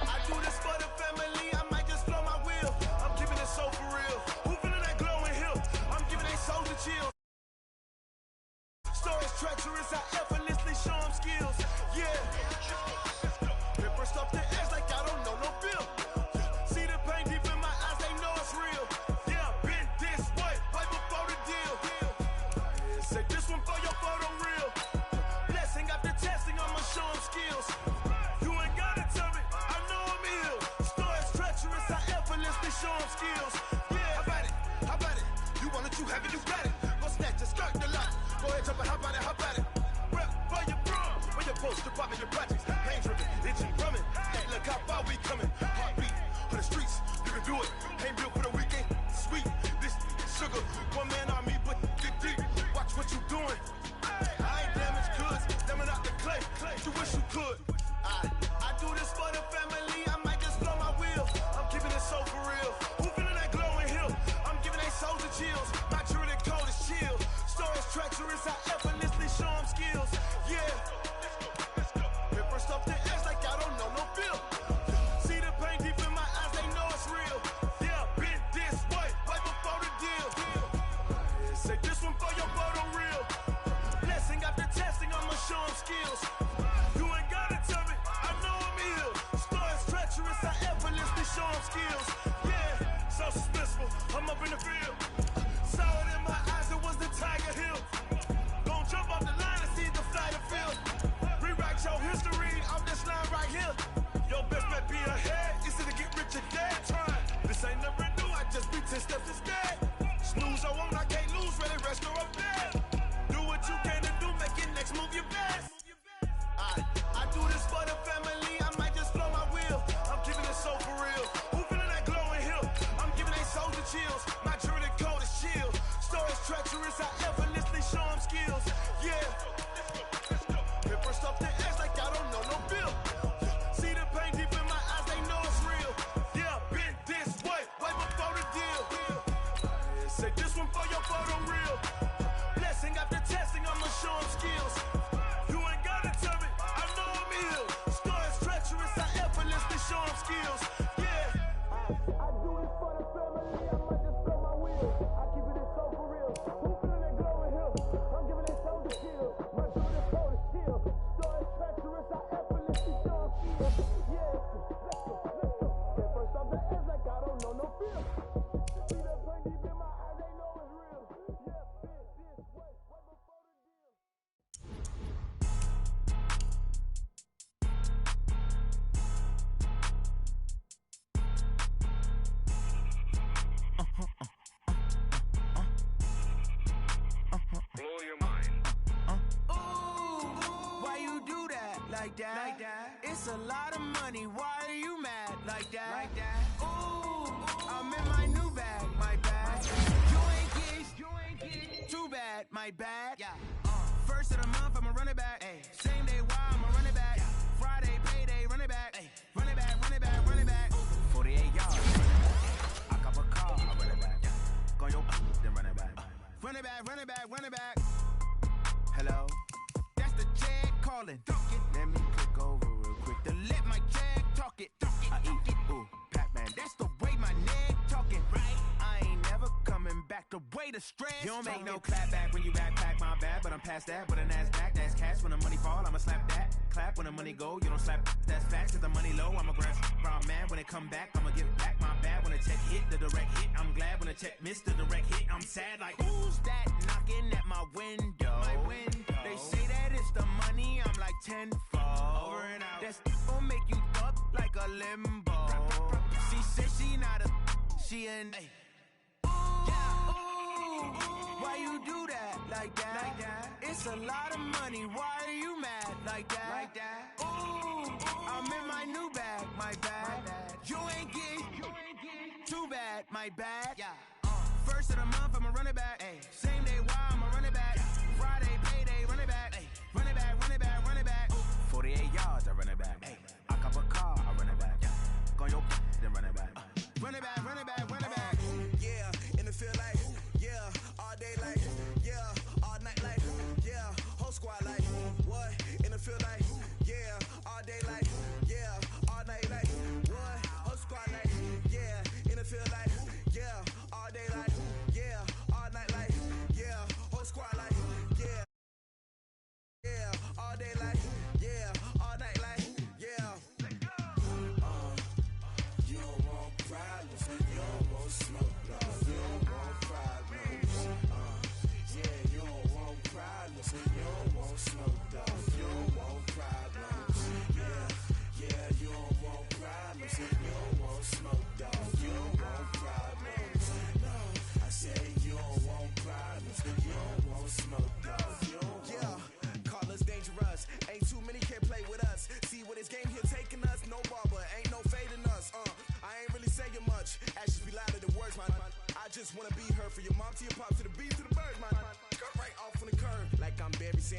I do this for the family, I might just blow my wheel. I'm keeping it so for real. Who feeling that glowing hill? I'm giving they souls a chill. Stories treacherous, I effortlessly show them skills. Yeah. Paper stuff the edge like I don't know no bill. See the pain deep in my eyes, they know it's real. Yeah, been this way, right before the deal. Say this one for your photo real. Blessing after testing, I'ma show them skills. You ain't gotta tell me, I know I'm ill. Stories treacherous, I effortlessly show them skills. Yeah, how about it? You want it, you have it, you got it. Go snatch it, skirt the lot. Go ahead, jump it, how about it? Rep for your bro, for your poster, popping your projects. Pain dripping, itching, drumming. Hey, look how far we coming. Heartbeat for the streets, you can do it. Ain't built for the weekend, sweet. This sugar, one man army, but get deep. Watch what you doing. I ain't damaged goods, damn it out the clay. You wish you could. I do this for the family, I might just blow my wheel. I'm keeping it so for real. Who feeling that glowing hill? I'm giving they souls the chills. My true the cold is chill. Stories treacherous, I effortlessly show them skills. Yeah. Paper stuff the edge like I don't know no bill. See the pain deep in my eyes, they know it's real. Yeah, been this way, right before the deal. Say this one for your photo real. Blessing after testing, I'ma show them skills. You ain't gotta tell me, I know I'm ill. Stories treacherous, I effortlessly show them skills. Yeah, so suspenseful, I'm up in the field. Saw it in my eyes, it was the Tiger Hill. Gon' jump off the line and see the flight of field. Rewrite your history off this line right here. Your best bet be ahead, it's to get rich or dead trying. This ain't never new, I just be 10 steps instead. Snooze I won't, I can't lose, ready, rest or up there. Do what you can to do, make your next move your best. I do this for the family, I might just blow my wheel. I'm keeping it so for real. Who feeling that glowing hill? I'm giving they souls the chills. My true the cold is chill. Stories treacherous, I effortlessly show them skills. Yeah. Paper stuff the edge like I don't know no bill. See the pain deep in my eyes, they know it's real. Yeah, been this way, right before the deal. Say this one for your photo real. Blessing after testing, I'ma show them skills. You ain't gotta tell me, I know I'm ill. Stories treacherous, I effortlessly show them skills. Yeah. I do it for the family, I might just blow my wheel. I keep it so for real. Who feeling that glowing hill? I'm giving it so to chill. My true the cold is chill. Stories treacherous, I effortlessly show them skills. Yeah, let's go. Get first off the edge like I don't know no fear. See the pain deep in my eyes, they know it's real. Yeah, been this way, right before the deal. Blow your mind. Ooh, why you do that like that? It's a lot of money. Why are you mad like that? Ooh, I'm in my new bag, my bad. You ain't get too bad, my bad. Yeah. First of the month, I'ma run it back. Ay. Same day, why I'ma run it back. Friday, payday, run it back. Ay. Run it back, run it back, run it back. 48 yards. I cop a car, I run it back. Go your then run it back. Run it back, run it back, run it back. Hello, that's the check calling. Let me click over real quick to let my check talk it. I eat it, ooh, Pac-Man. That's the way my neck talking. Right, I ain't never coming back. The way the stress. You don't make no clap back when you backpack, my bad. But I'm past that. With a NASDAQ, that's cash. When the money fall, I'ma slap that. Clap when the money go, you don't slap. That's facts. Cause the money low, I'ma grab. Brown man, when it come back, I'ma give back. My bad when the check hit, the direct hit. I'm glad when the check missed the direct hit. I'm sad like, who's that knocking at my window? My window. They say that it's the money, I'm like tenfold. Over and out. That's gon' make you up like a limbo. She said she not a, she an. Why you do that like that? It's a lot of money. Why are you mad like that? Ooh, I'm in my new bag, my bad. You ain't get too bad, my bad. Yeah. First of the month, I'ma run it back. Ay. Same day, why I'ma run it back. Friday, payday, run it back. Ay. Run it back, run it back.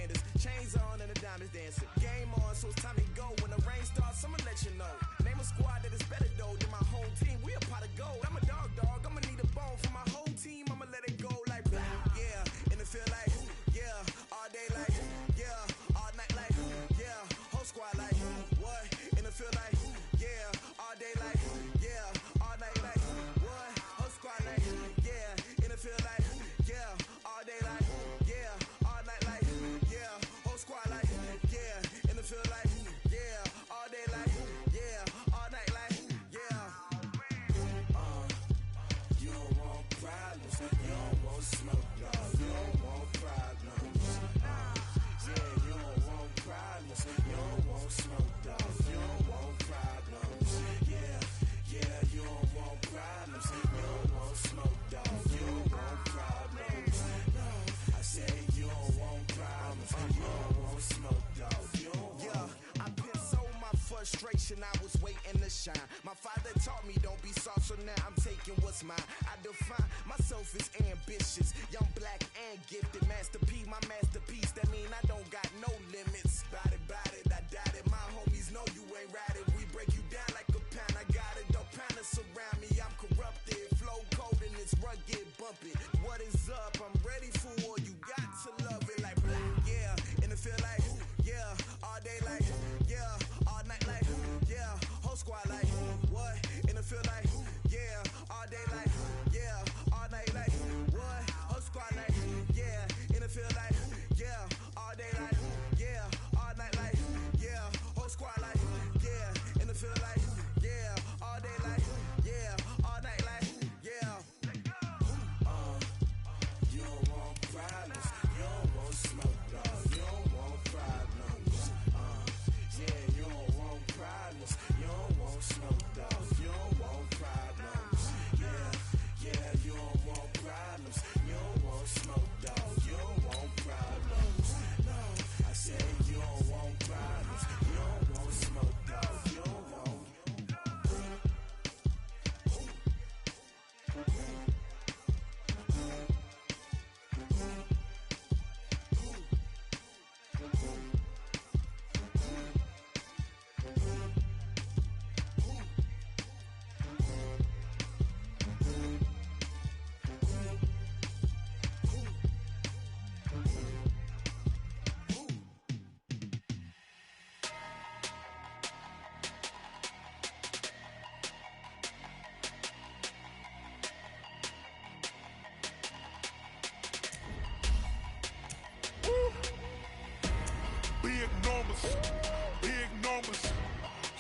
commanders. Chains on and the diamonds dancing. Game on, so it's time to go. When the rain starts, I'ma let you know. Name a squad that is better though than my home team. We a pot of gold. I'm a dog. I'ma need a bone for my whole team. I'ma let it go like blah. Yeah, and it feel like yeah, all day like yeah, all night like yeah, whole squad like what? And it feel like yeah, all day like yeah, all night like what? Whole squad like yeah, and it feel like yeah, all day like yeah, all night like yeah, whole squad like yeah, and it feel like yeah, all day like yeah, all night like yeah. You don't want problems, you don't want smoke, dog. You don't want problems. Yeah, you don't want problems, you don't want smoke, dog. You don't want problems. Yeah, you don't want problems, you don't want smoke, dog. You don't want problems. No, I said you don't want problems, you don't want smoke, dog. You don't want. Yeah, I been so my frustration, I was waiting to shine. My father taught me don't be soft, so now I'm taking what's mine. I define myself as ambitious, young, black, and gifted. Master P, my masterpiece. That mean I don't got no limits. Bout it, I doubt it. My homies know you ain't ride it. We break you down like a pound. I got it, don't pound to surround me. I'm corrupted, flow cold and it's rugged, bumpy. What is up? I'm ready for war. You got to love it like blah. Yeah, and it feel like yeah, all day like yeah, all night like yeah, whole squad like what? And it feel like yeah, all day like yeah, all night like what? Whole squad like yeah, and it feel like yeah, all day like yeah, all night like yeah, whole squad like yeah, and it feel like yeah, all day like yeah, all night like yeah. You don't want problems, you don't want smoke, dog. You don't want problems. Yeah, you don't want problems, you don't want smoke, dog. You don't want problems. Yeah, you don't want problems, you don't want smoke, dog. You don't want problems. No, I said you don't want problems, you don't want smoke, dog. You don't want. Big numbers,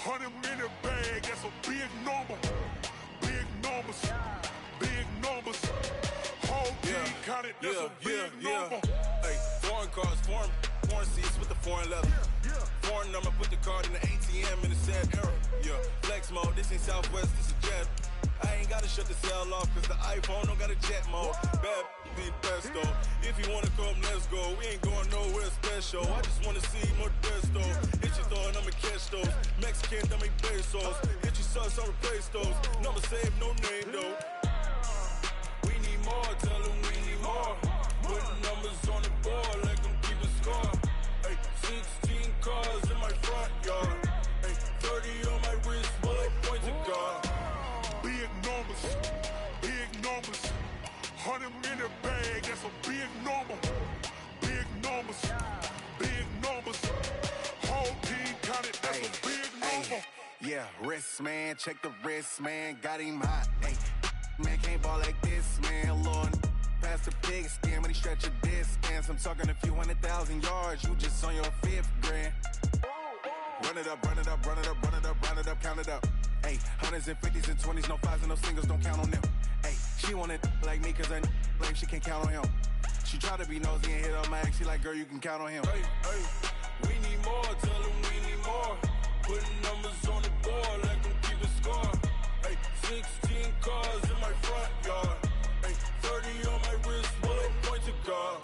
100-minute bag, that's a big number. Big numbers, whole team counted, that's a big number. Hey, foreign cars, foreign seats with the foreign leather. Foreign number, put the card in the ATM in the sad era. Yeah, flex mode, this ain't Southwest, this is jet. I ain't gotta shut the cell off, cause the iPhone don't got a jet mode. Bad be best though. If you wanna come, let's go. We ain't going nowhere special. I just wanna see more Modesto. Hit your thought, I'ma catch those. Mexican, I make pesos. Hit your sus, I'll replace those. Number save, no name though. We need more, tell them we need more. Putting numbers on the board like I'm keeping score. Hey, 16 cars in my front yard. Hey, 30 on my wrist, bullet point to God. Big numbers, 100-minute bag, that's a big number. Big numbers, whole team counted, that's a big number. Yeah, wrist man, check the wrist man, got him hot. Ay, man can't ball like this, man. Lord, past the pig skin when he stretch a distance. I'm talking a few 100,000 yards, you just on your 5th grand. Run it up, count it up. Ay, hundreds and 50s and 20s, no 5s and no singles, don't count on them. Ay, she want it like me, cause her lame, she can't count on him. She try to be nosy and hit on my ex, she like, girl, you can count on him. Hey, we need more, tell them we need more. Putting numbers on the board like I'm keeping score. Hey, 16 cars in my front yard. Hey, 30 on my wrist, bullet point to God.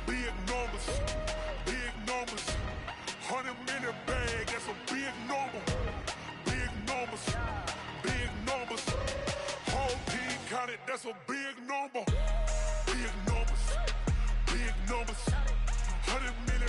Big numbers, 100-minute bag, that's a big number. Big numbers, whole team counted, that's a big number. Big numbers, 100-minute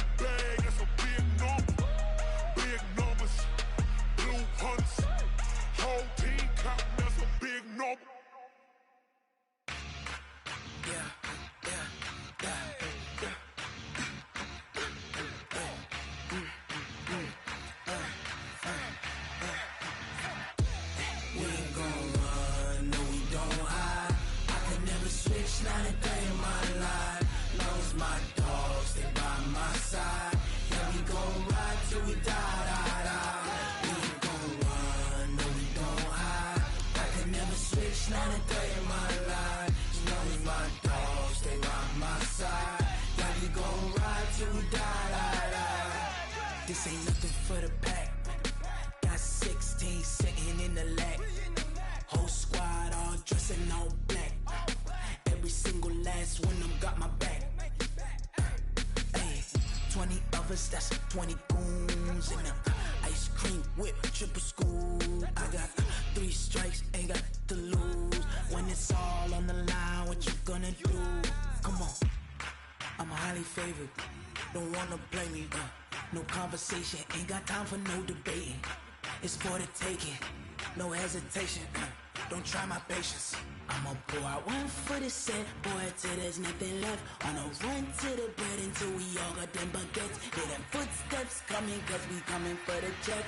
This ain't nothing for the pack. Got 16 sitting in the lap. Whole squad all dressing all black. Every single last one of them got my back. Hey, 20 of us, that's 20 goons in them. Ice cream whip, triple school. I got 3 strikes, ain't got to lose. When it's all on the line, what you gonna do? Come on, I'm highly favored. Don't wanna blame me, no conversation, ain't got time for no debating. It's for the taking, no hesitation. Don't try my patience. I'ma pour out one for the set, boy, till there's nothing left. On a run to the bread until we all got them baguettes. Hear them footsteps coming, cause we coming for the check.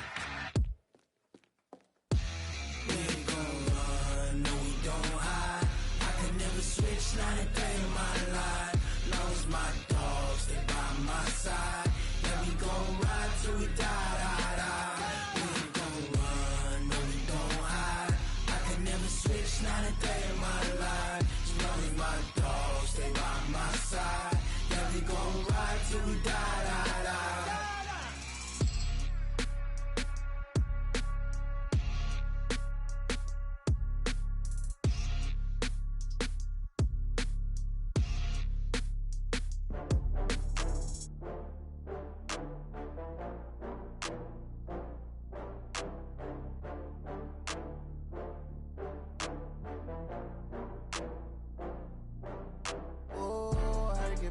We ain't gon' run, no we don't hide. I could never switch, not a day in my life. Long as my dogs, they by my side. Yeah, we gon' ride till we die, die, die. We ain't gon' run, no we don't hide. I could never switch, not a day in my life. As long as my dogs, they by my side. Yeah, we gon' ride till we die, die, die.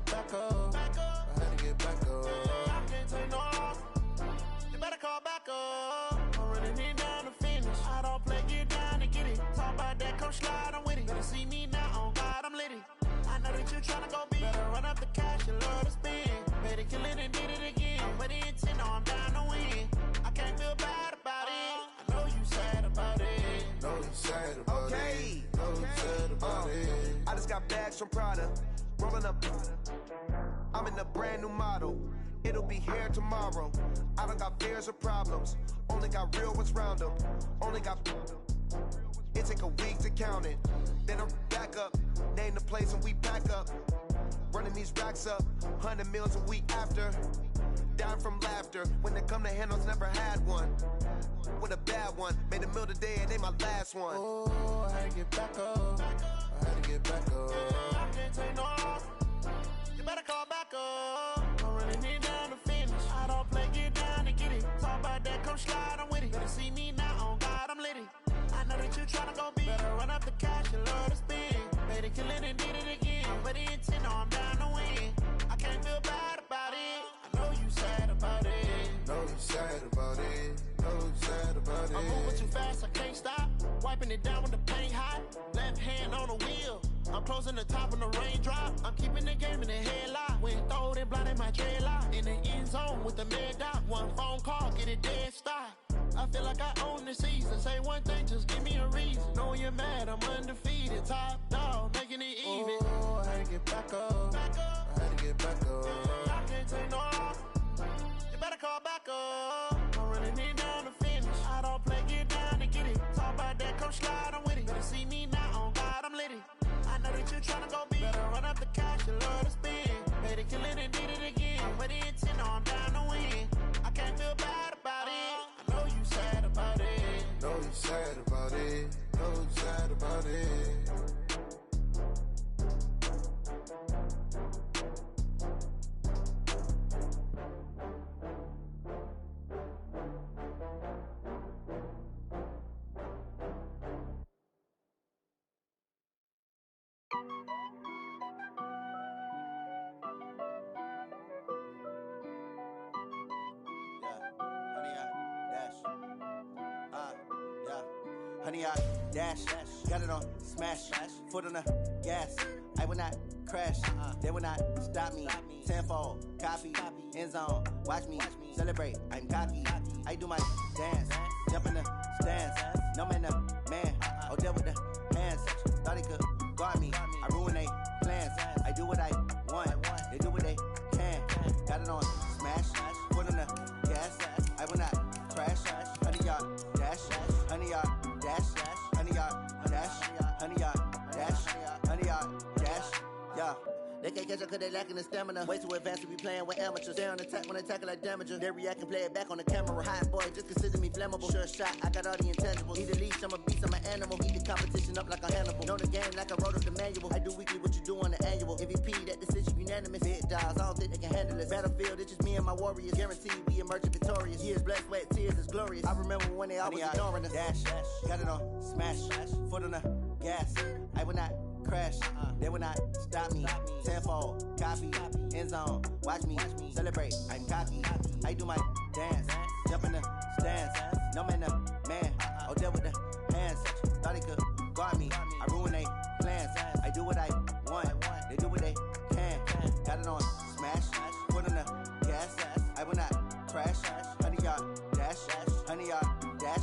Back up. I had to get back up. I can't take no loss. You better call back up. I'm running it down to finish. I don't play, get down to get it. Talk about that, come slide, I'm with it. Better see me now, on God, I'm lit it. I know that you tryna go big. Better run up the cash, you love to spend. Better kill it and did it again. But the intent, no, I'm down to win. I can't feel bad about it. I know you sad about it. Know you sad about it. Know you sad about it. I just got bags from Prada. Rolling up, I'm in a brand new model. It'll be here tomorrow. I don't got fears or problems. Only got real ones round them. Only got. It take a week to count it. Then I'm back up. Name the place and we pack up. Running these racks up. 100 meals a week after. Down from laughter. When they come to handles, never had one. With a bad one. Made a meal today and they my last one. Oh, I had to get back up. I had to get back up. I can't take no loss. You better call back up. I'm running it down to finish. I don't play, get down to get it. Talk about that, come slide, I'm with it. Better see me now, on God, I'm lit it. I know that you tryna go big. Better run up the cash, you love to spend. Better kill it and did it again. But the intent, no, I'm down to win. I can't feel bad about it. I know you sad about it. Know you sad about it. Know you sad about it. I'm moving too fast, I can't stop. Wiping it down with the paint hot. Left hand on the wheel. I'm closing the top of the raindrop. I'm keeping the game in the headlock. When throwed and blinded my dreadlock. In the end zone with the mad dot. One phone call, get it dead stop. I feel like I own the season. Say one thing, just give me a reason. Knowing you're mad, I'm undefeated. Top dog, making it even. Oh, I had to get back up. I had to get back up. I can't take no loss. You better call back up. I'm running it down to finish. I don't play, get down to get it. Talk about that, come slide, I'm with it. Better see me now, on God, I'm lit it. I know that you tryna go big. Better run up the cash, you love to spend. Better kill it and did it again. But the intent, no, I'm down to win. I can't feel bad about it. I know you sad about it. Know you sad about it. Know you sad about it. Honey, I dash, got it on smash, foot on the gas. I will not crash, they will not stop me. Tenfold, copy, end zone, watch me celebrate. I'm cocky, I do my dance, jump in the stands. No man, the man, oh deal with the hands. Thought he could guard me, I ruin they plans. I do what I want, they do what they can. Got it on smash, foot on the gas. I will not crash, honey, y'all dash, honey, y'all dash, honey, y'all dash, honey, y'all dash, honey, y'all dash, yeah. They can't catch up cause they lacking the stamina. Way too advanced to be playing with amateurs. Stay on attack when they tackle like damager. They react and play it back on the camera. Hot boy, just consider me flammable. Sure shot, I got all the intangibles. Need a leash, I'm a beast, I'm an animal. Heat the competition up like a Hannibal. Know the game like I wrote up the manual. I do weekly what you do on the annual. MVP, that decision unanimous. Big dogs, I don't think they can handle it. Battlefield, it's just me and my warriors. Guaranteed we emerge victorious. Years, blood, sweat, tears is glorious. I remember when they always ignoring us. Dash, got it on, smash, foot on the gas. I will not crash, they will not stop me. Tenfold, copy, end zone, watch me celebrate. I'm cocky, I do my dance, jump in the stands. No man, the man, oh, there with the hands. Thought he could guard me, I ruin they plans. I do what I want, they do what they can. Got it on, smash, foot on the gas. I will not crash, 100 yard dash, 100 yard dash,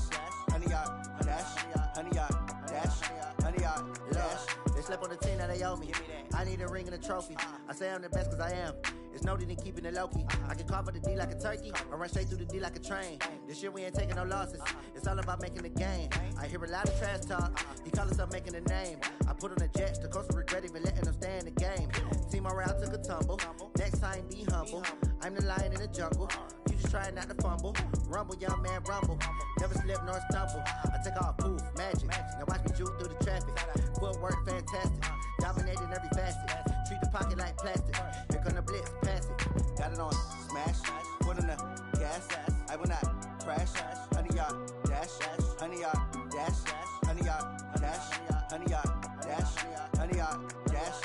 100 yard dash, 100 yard dash, 100 yard dash. They slept on the team that they owe me. I need a ring and a trophy. I say I'm the best cause I am. It's no need in keeping it low-key. I can carve up the D like a turkey or run straight through the D like a train. This year we ain't taking no losses. It's all about making the game. I hear a lot of trash talk. He call himself making a name. I put on the Jets. The coach will regret even letting them stay in the game. Team morale took a tumble. Next time be humble. I'm the lion in the jungle. You just try not to fumble. Rumble, young man, rumble. Never slip nor stumble. I take off, poof, magic. Now watch me juke through the traffic. Footwork fantastic. Dominating every facet. Treat the pocket like plastic. Here come the blitz, pass it. Got it on, smash. Foot on the gas. I will not crash. 100 yard dash. 100 yard dash. 100 yard dash. 100 yard dash. 100 yard dash.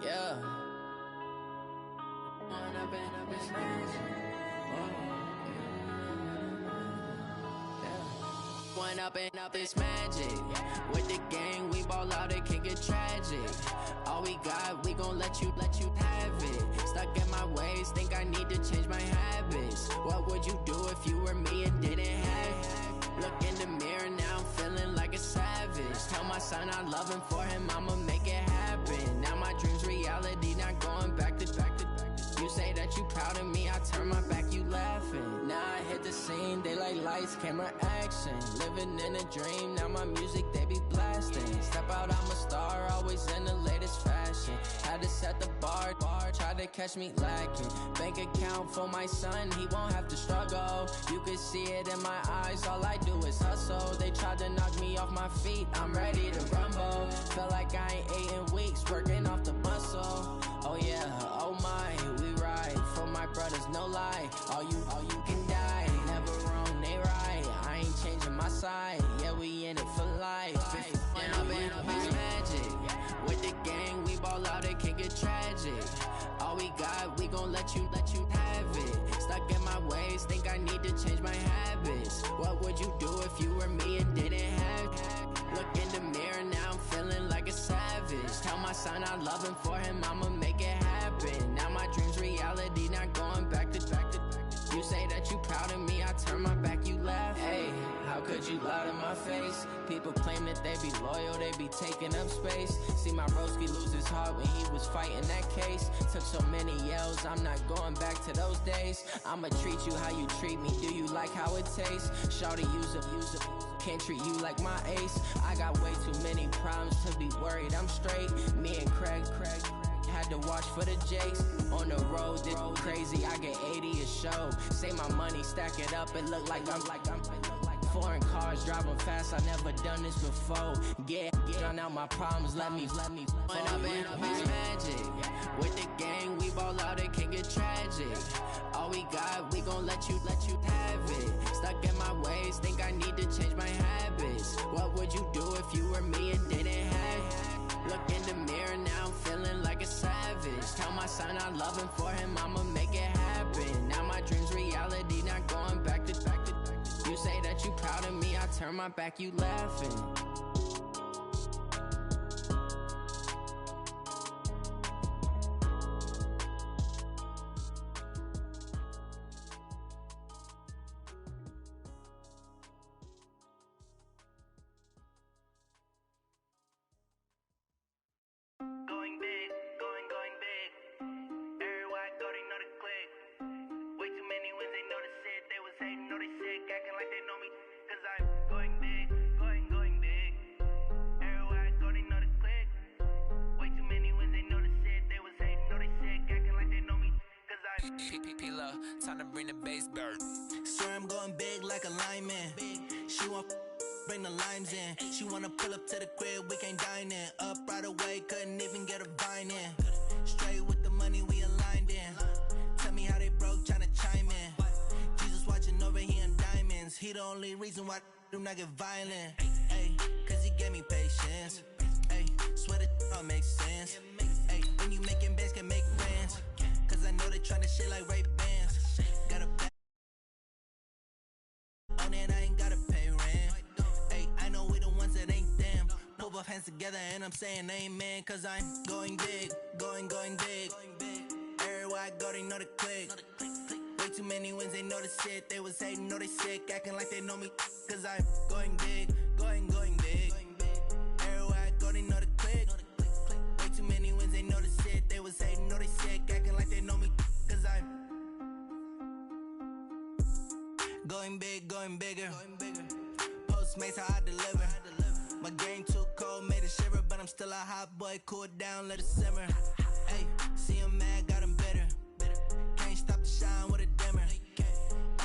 Yeah. One up and up is magic. With the gang, we ball out, it can get tragic. All we got, we gon' let you have it. Stuck in my ways, think I need to change my habits. What would you do if you were me and didn't have it? Look in the mirror, now I'm feeling like a savage. Tell my son I love him, for him I'ma make it happen. Now my dream's reality, not going back to. You say that you proud of me, I turn my back, you laughing. Now I hit the scene, they like lights, camera, action. Living in a dream, now my music, they be blasting. Step out, I'm a star, always in the latest fashion. Had to set the bar, try to catch me lacking. Bank account for my son, he won't have to struggle. You can see it in my eyes, all I do is hustle. They tried to knock me off my feet, I'm ready to rumble. Felt like I ain't ate in weeks, working off the muscle. Oh yeah, oh my, we ride for my brothers, no lie. All you can die, never wrong, they right. I ain't changing my side, yeah, we in it for life. And up is magic. With the gang, we ball out, it can get tragic. All we got, we gon' let you have it. Stuck in my ways, think I need to change my habits. What would you do if you were me and didn't have it? Look in the mirror, now I'm feeling like a savage. Tell my son I love him, for him I'ma make it happen. Now my dream's reality, not going back to. You say that you proud of me, I turn my back, you laugh. Hey, how could you lie to my face? People claim that they be loyal, they be taking up space. See my broski lose his heart when he was fighting that case. Took so many yells, I'm not going back to those days. I'ma treat you how you treat me, do you like how it tastes? Shawty, use up, can't treat you like my ace. I got way too many problems to be worried, I'm straight. Me and Craig had to watch for the Jakes. On the road, this crazy, I get 80 a show. Say my money, stack it up, it look like I'm foreign cars, driving fast, I never done this before. Get drown out my problems, let me When up is magic. With the gang, we ball out, it can get tragic. All we got, we gon' let you have it. Stuck in my ways, think I need to change my habits. What would you do if you were me and didn't have it? Look in the mirror, now I'm feeling like a savage. Tell my son I love him, for him I'ma make it happen. Now my dream's reality, not going back to. You say that you proud of me, I turn my back, you laughing. Going big, going big. Everywhere I go, they know the click. know they sick, acting like they know me. Cause I'm going big, going big. Everywhere I go, they know the click. Way too many wins, they know the shit. They was hating, know they sick, acting like they know me. Cause I'm P-P-P-Love, time to bring the bass bird. Swear I'm going big like a lineman. She want bring the limes in. She wanna pull up to the crib, we can't dine in. Up right away, couldn't even get a vine in. Straight with the money, we aligned in. Tell me how they broke, tryna chime in. Jesus watching over here in diamonds. He the only reason why I do not get violent. Ay, cause he gave me patience. Ay, swear that all makes sense. Ay, when you making bands, can make friends. Cause I know they tryna shit like Ray-Bans. Got a back on it, I ain't gotta pay rent. Ay, I know we the ones that ain't them. Put both hands together and I'm saying amen. Cause I'm going big, going big. Everywhere I go, they know the click. Way too many wins, they know the shit. They was hating, know they sick, acting like they know me. Cause I'm going big, going big. Everywhere I go, they know the click. Way too many wins, they know the shit. They was hating, know they sick, acting like they know me. Cause I'm going big, going bigger. Postmates how I deliver. My game too cold, made it shiver. But I'm still a hot boy, cool it down, let it simmer. Hey, see him mad, got him bitter. Can't stop the shine with a dimmer.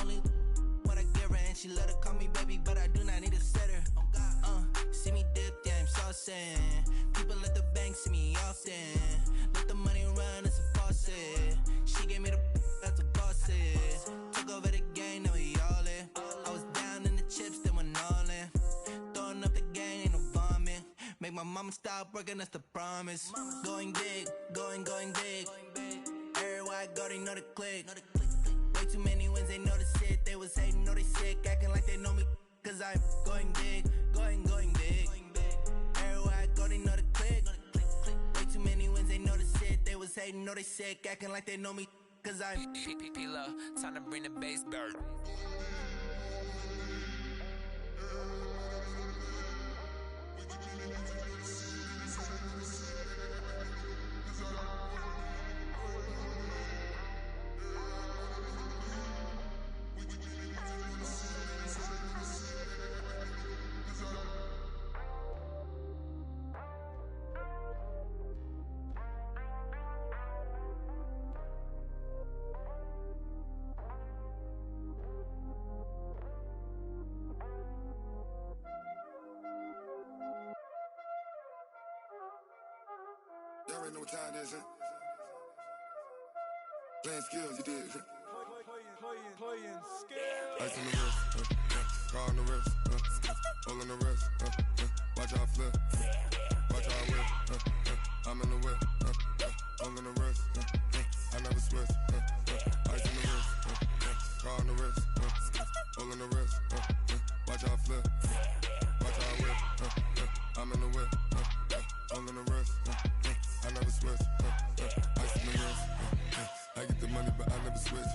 Only what I give her, and she let her call me baby, but I do not need a sitter. See me dip, yeah, I'm saucing. People at the bank see me often. Let the money run, it's a faucet. She gave me the that's a boss is. Took over the game, now we all in. I was down in the chips, then went all in. Throwing up the game, ain't no vomit. Make my mama stop working, that's the promise. Going big, going big. Everywhere I go, they know the click. Way too many wins, they know the shit. They was hating, know they sick, acting like they know me. Cause I'm going big, going big. Everywhere I go, they know the click. Way too many wins, they know the shit. They was hating, know they sick, acting like they know me. Cause I'm P-P-P-Love, time to bring the bass bird. Y'all already know what time it is, huh? Playing skills, you did. Playing skills. Ice on the wrist, car on the wrist, hole on the wrist, watch how I flip, watch how I whip, I'm in the whip, hole on the wrist, I never switch, ice on the wrist, car on the wrist, hole on the wrist, watch how I flip, watch how I whip, I'm in the whip, hole on the wrist, I never switch, ice on the wrist, I get the money but I never switch.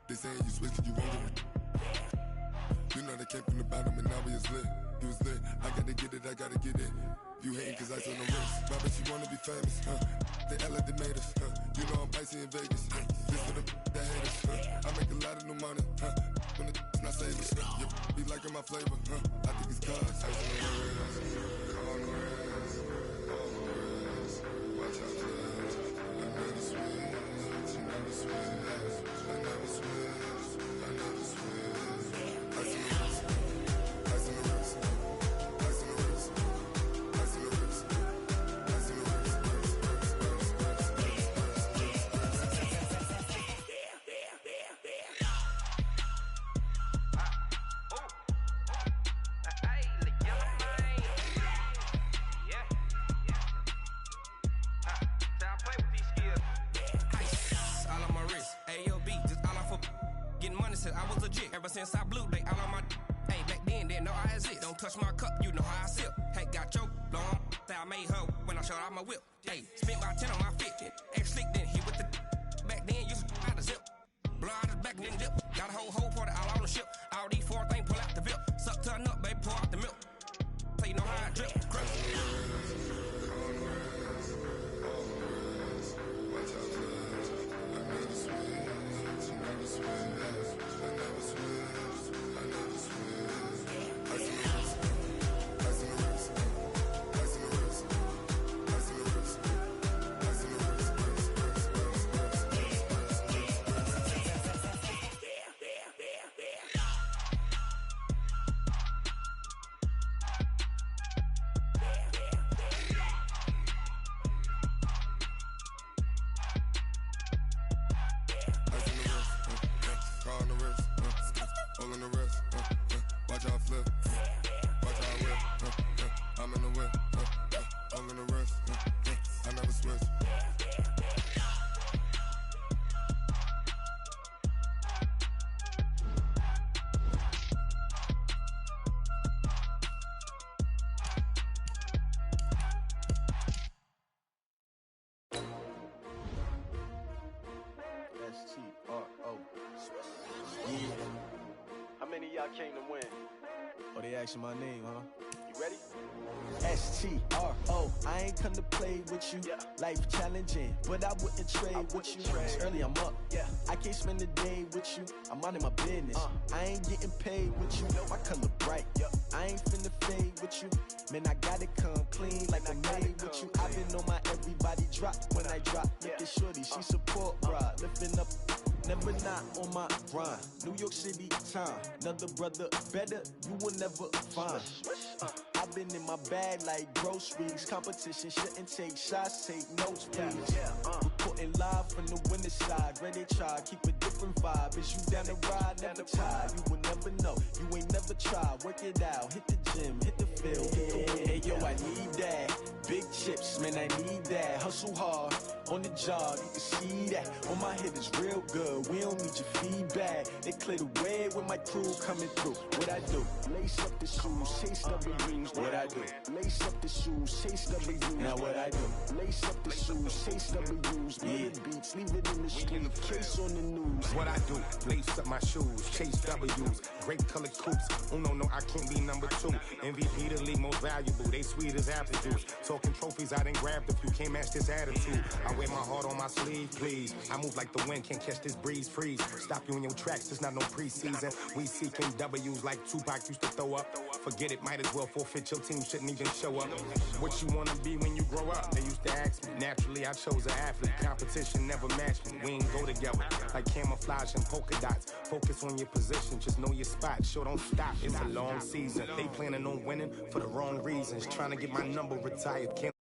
They saying you switch, you won't get it. You know they came from the bottom and now we is lit. You was lit, I gotta get it, I gotta get it. You hating cause ice on the wrist. My bitch, you wanna be famous, They act like they made us, You know I'm icy in Vegas, This for the that hate us, I make a lot of new money, When it's not savers, You be liking my flavor, I think it's cause ice on the wrist, on the wrist, on the wrist. Watch out, cuz I never switch, you never switch. I never switch, I never switch. Ice on the wrist, ice on the wrist, ice on the wrist, ice on the wrist, ice on the wrist, I was legit ever since I blew. They all on my hey back then didn't know I exist. Don't touch my cup, you know how I sip. Hey, got choked, long. Say I made her when I showed out my whip. Hey, spent about 10 on my fit. Ex slick then hit with the back then used to out the zip. Blow out his back then dip. Got a whole party all on the ship. All these four things pull out the VIP. Suck turn up, baby, pour out the milk. So you know how I drip. Crush. Watch out, cuz I never switch, you never switch. never switch, I never switch. Ice in the wrist, ice in the wrist, ice in the wrist, ice in the wrist, ice in the wrist, car on the wrist, all on the wrist, watch how I flip, watch how I whip, I'm in the whip, all in the wrist, I never switch. S-T-R-O. Yeah. How many of y'all came to win? Oh, they asking my name, huh? You ready? S-T-R-O. I ain't come to play with you. Yeah. Life challenging, but I wouldn't trade with you. It's early, I'm up. Yeah. I can't spend the day with you. I'm minding my business. I ain't getting paid with you. My color bright. I ain't finna fade with you. Man, I gotta come clean like I'm made with you. I've been on my everybody drop when I drop. Look at shorty, she support, bruh. Lifting up. Never not on my grind. New York City time. Another brother better, you will never find. I've been in my bag like groceries. Competition shouldn't take shots, take notes, please. Reporting live from the winning side. Ready to try, keep a different vibe. Is you down the ride, never tired. You will never know, you ain't never tried. Work it out, hit the gym, hit the field, hit the win. Hey yo, I need that. Big chips, man, I need that. Hustle hard, on the job, you can see that. On my head is real good, we don't need your feedback. They clear the way with my crew coming through. What I do? Lace up the shoes, chase W's. What I do? Lace up the shoes, chase W's. Now what I do? Lace up the shoes, chase W's. Million beats, leave it in the street, case on the news. What I do? Lace up my shoes, chase W's. Great color coops. Oh no, I can't be number 2. MVP the league most valuable. They sweet as apple juice. Talking trophies, I didn't grab the few. Can't match this attitude. I wear my heart on my sleeve, please. I move like the wind, can't catch this breeze, freeze. Stop you in your tracks, it's not no preseason. We seeking W's like Tupac used to throw up. Forget it, might as well forfeit. Your team shouldn't even show up. What you wanna be when you grow up? They used to ask me. Naturally, I chose an athlete. Competition never matched me. We ain't go together like camouflage and polka dots. Focus on your position, just know your spot. Sure, don't stop. It's a long season. They planning on winning for the wrong reasons. Trying to get my number retired. Can't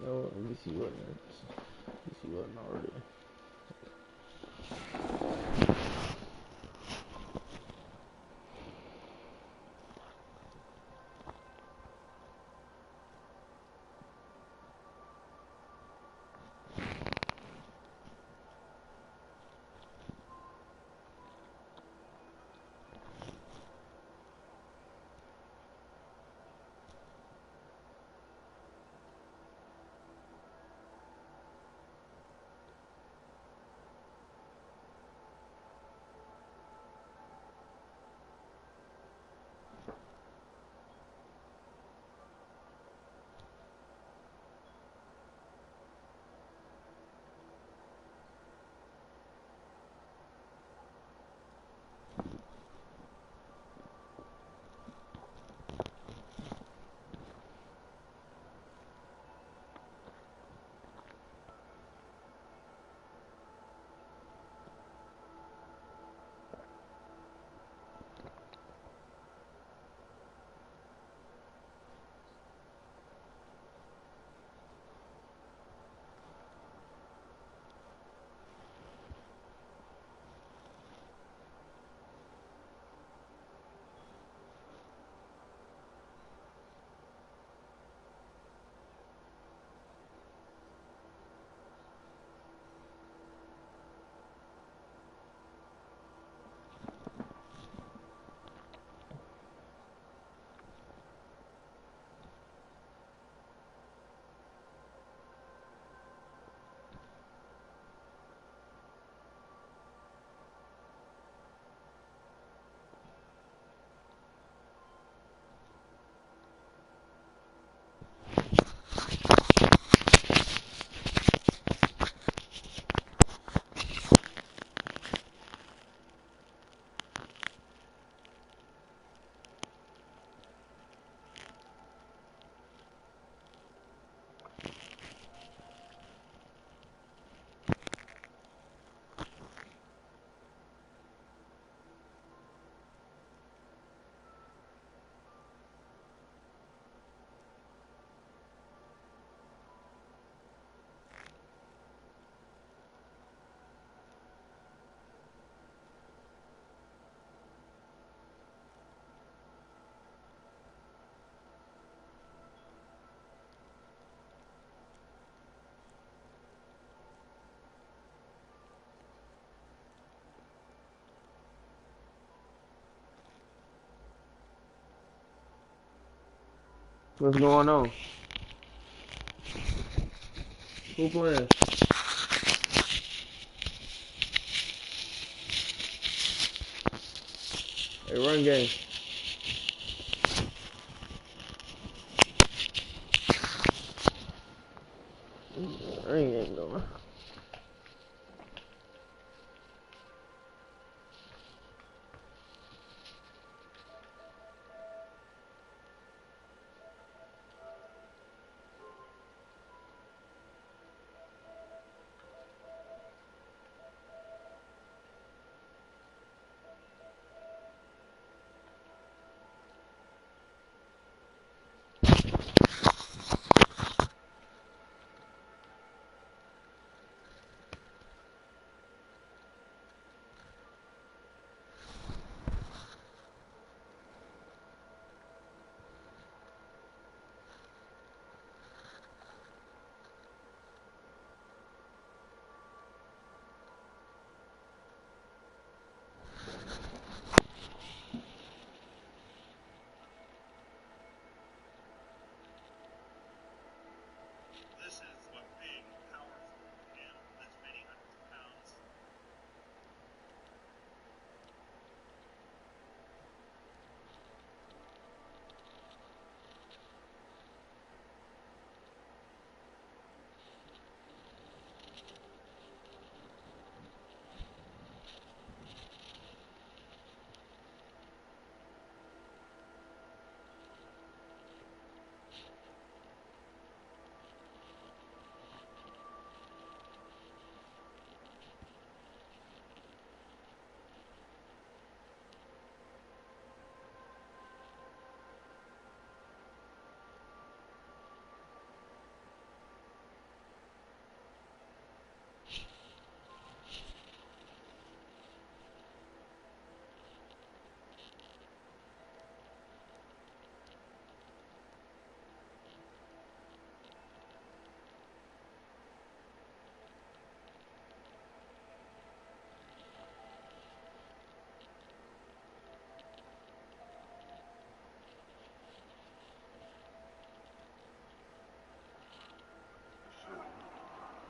No, at least he wasn't. At least he wasn't already. What's going on? Who playing? Hey, run game. I ain't going.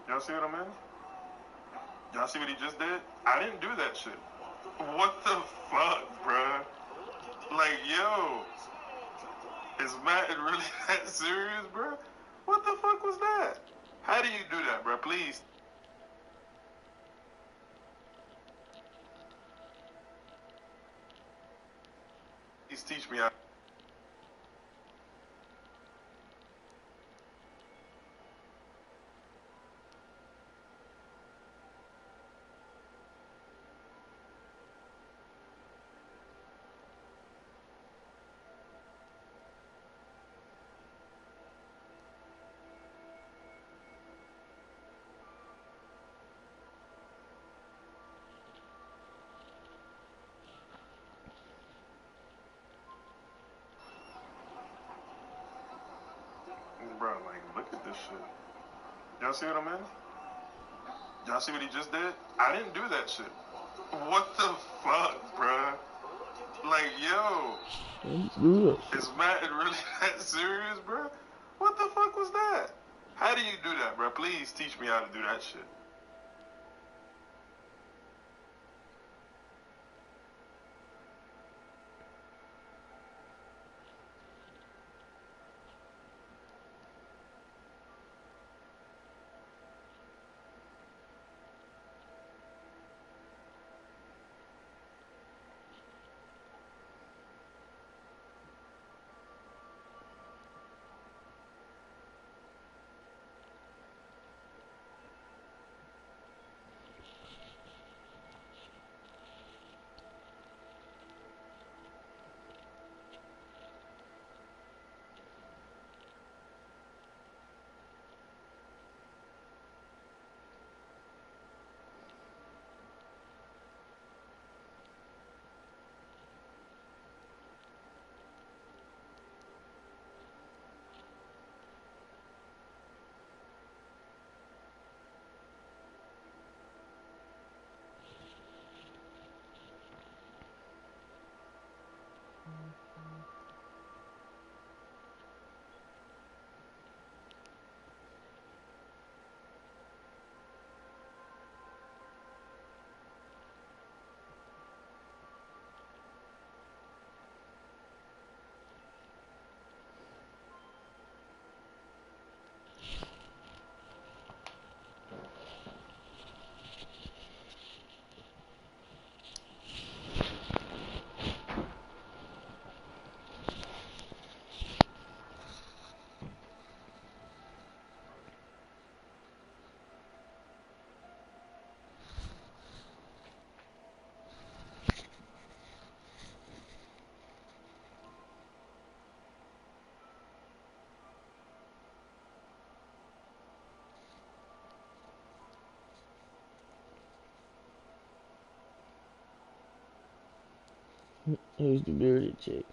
Y'all see what I mean? Y'all see what he just did? I didn't do that shit. What the fuck, bruh? Like, yo, is Matt really that serious, bruh? What the fuck was that? How do you do that, bruh? Please. Please teach me how. Bro, like, look at this shit. Y'all see what I mean? Y'all see what he just did? I didn't do that shit. What the fuck, bruh? Like, yo, is Matt really that serious, bruh? What the fuck was that? How do you do that, bruh? Please teach me how to do that shit. Who's the bearded chick?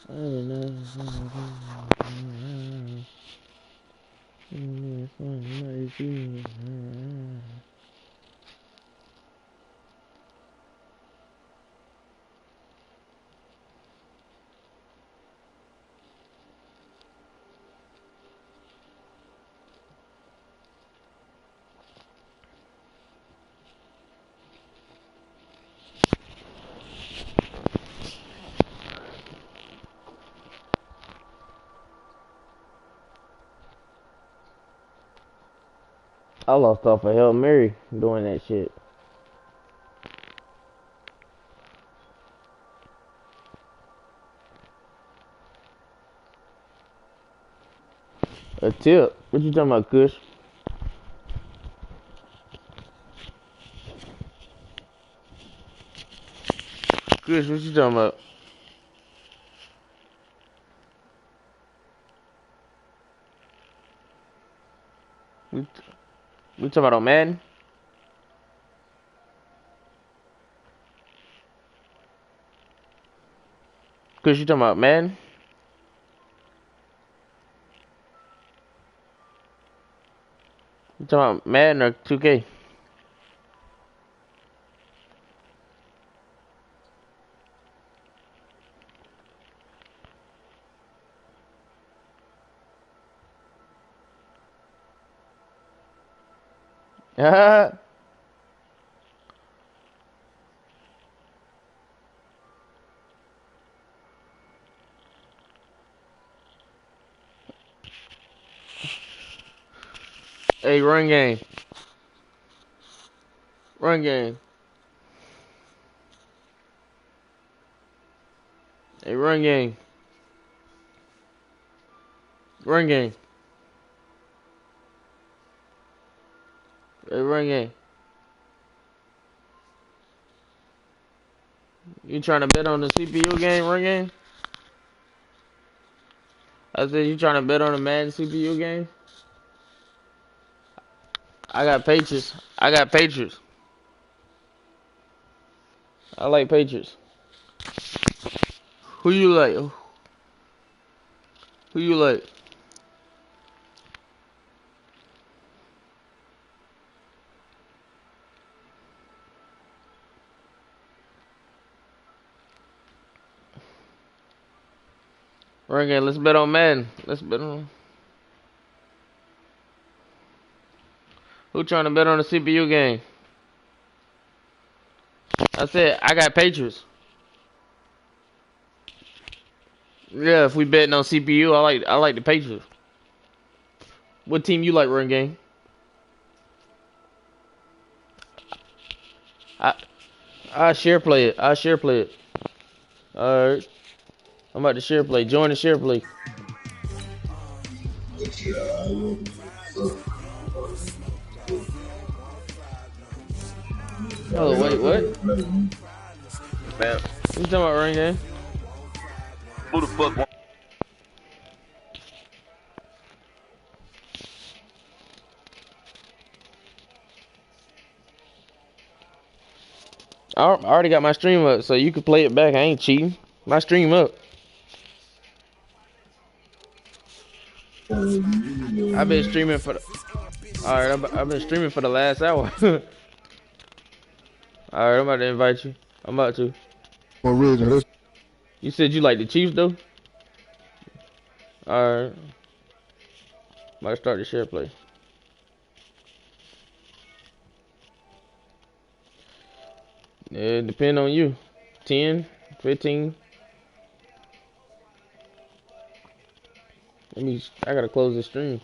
I don't know. I lost off a Hail Mary doing that shit. A tip? What you talking about, Kush? Kush, what you talking about? We talking about on Madden? Kush, you talking about Madden? You talking about Madden or 2K? Hey, run game. Run game. Hey, run game. Run game. Hey, run game. You trying to bet on the CPU game, run game? I said you trying to bet on the Madden CPU game? I got Patriots. I got Patriots. I like Patriots. Who you like? Who you like? Run game. Let's bet on Madden. Let's bet on. Who trying to bet on the CPU game? I said I got Patriots. Yeah, if we betting on CPU, I like the Patriots. What team you like, run game? I share play it. I share play it. Alright. I'm about to share play. Join the share play. Oh wait, what? Man, You talking about rain game? who the fuck want? I already got my stream up, so you can play it back. I ain't cheating. My stream up. I've been streaming for the. Alright, I've been streaming for the last hour. Alright, I'm about to invite you. I'm about to. You said you like the Chiefs though? Alright. Might start the share play. Yeah, it depend on you. 10, 15. I gotta close the stream.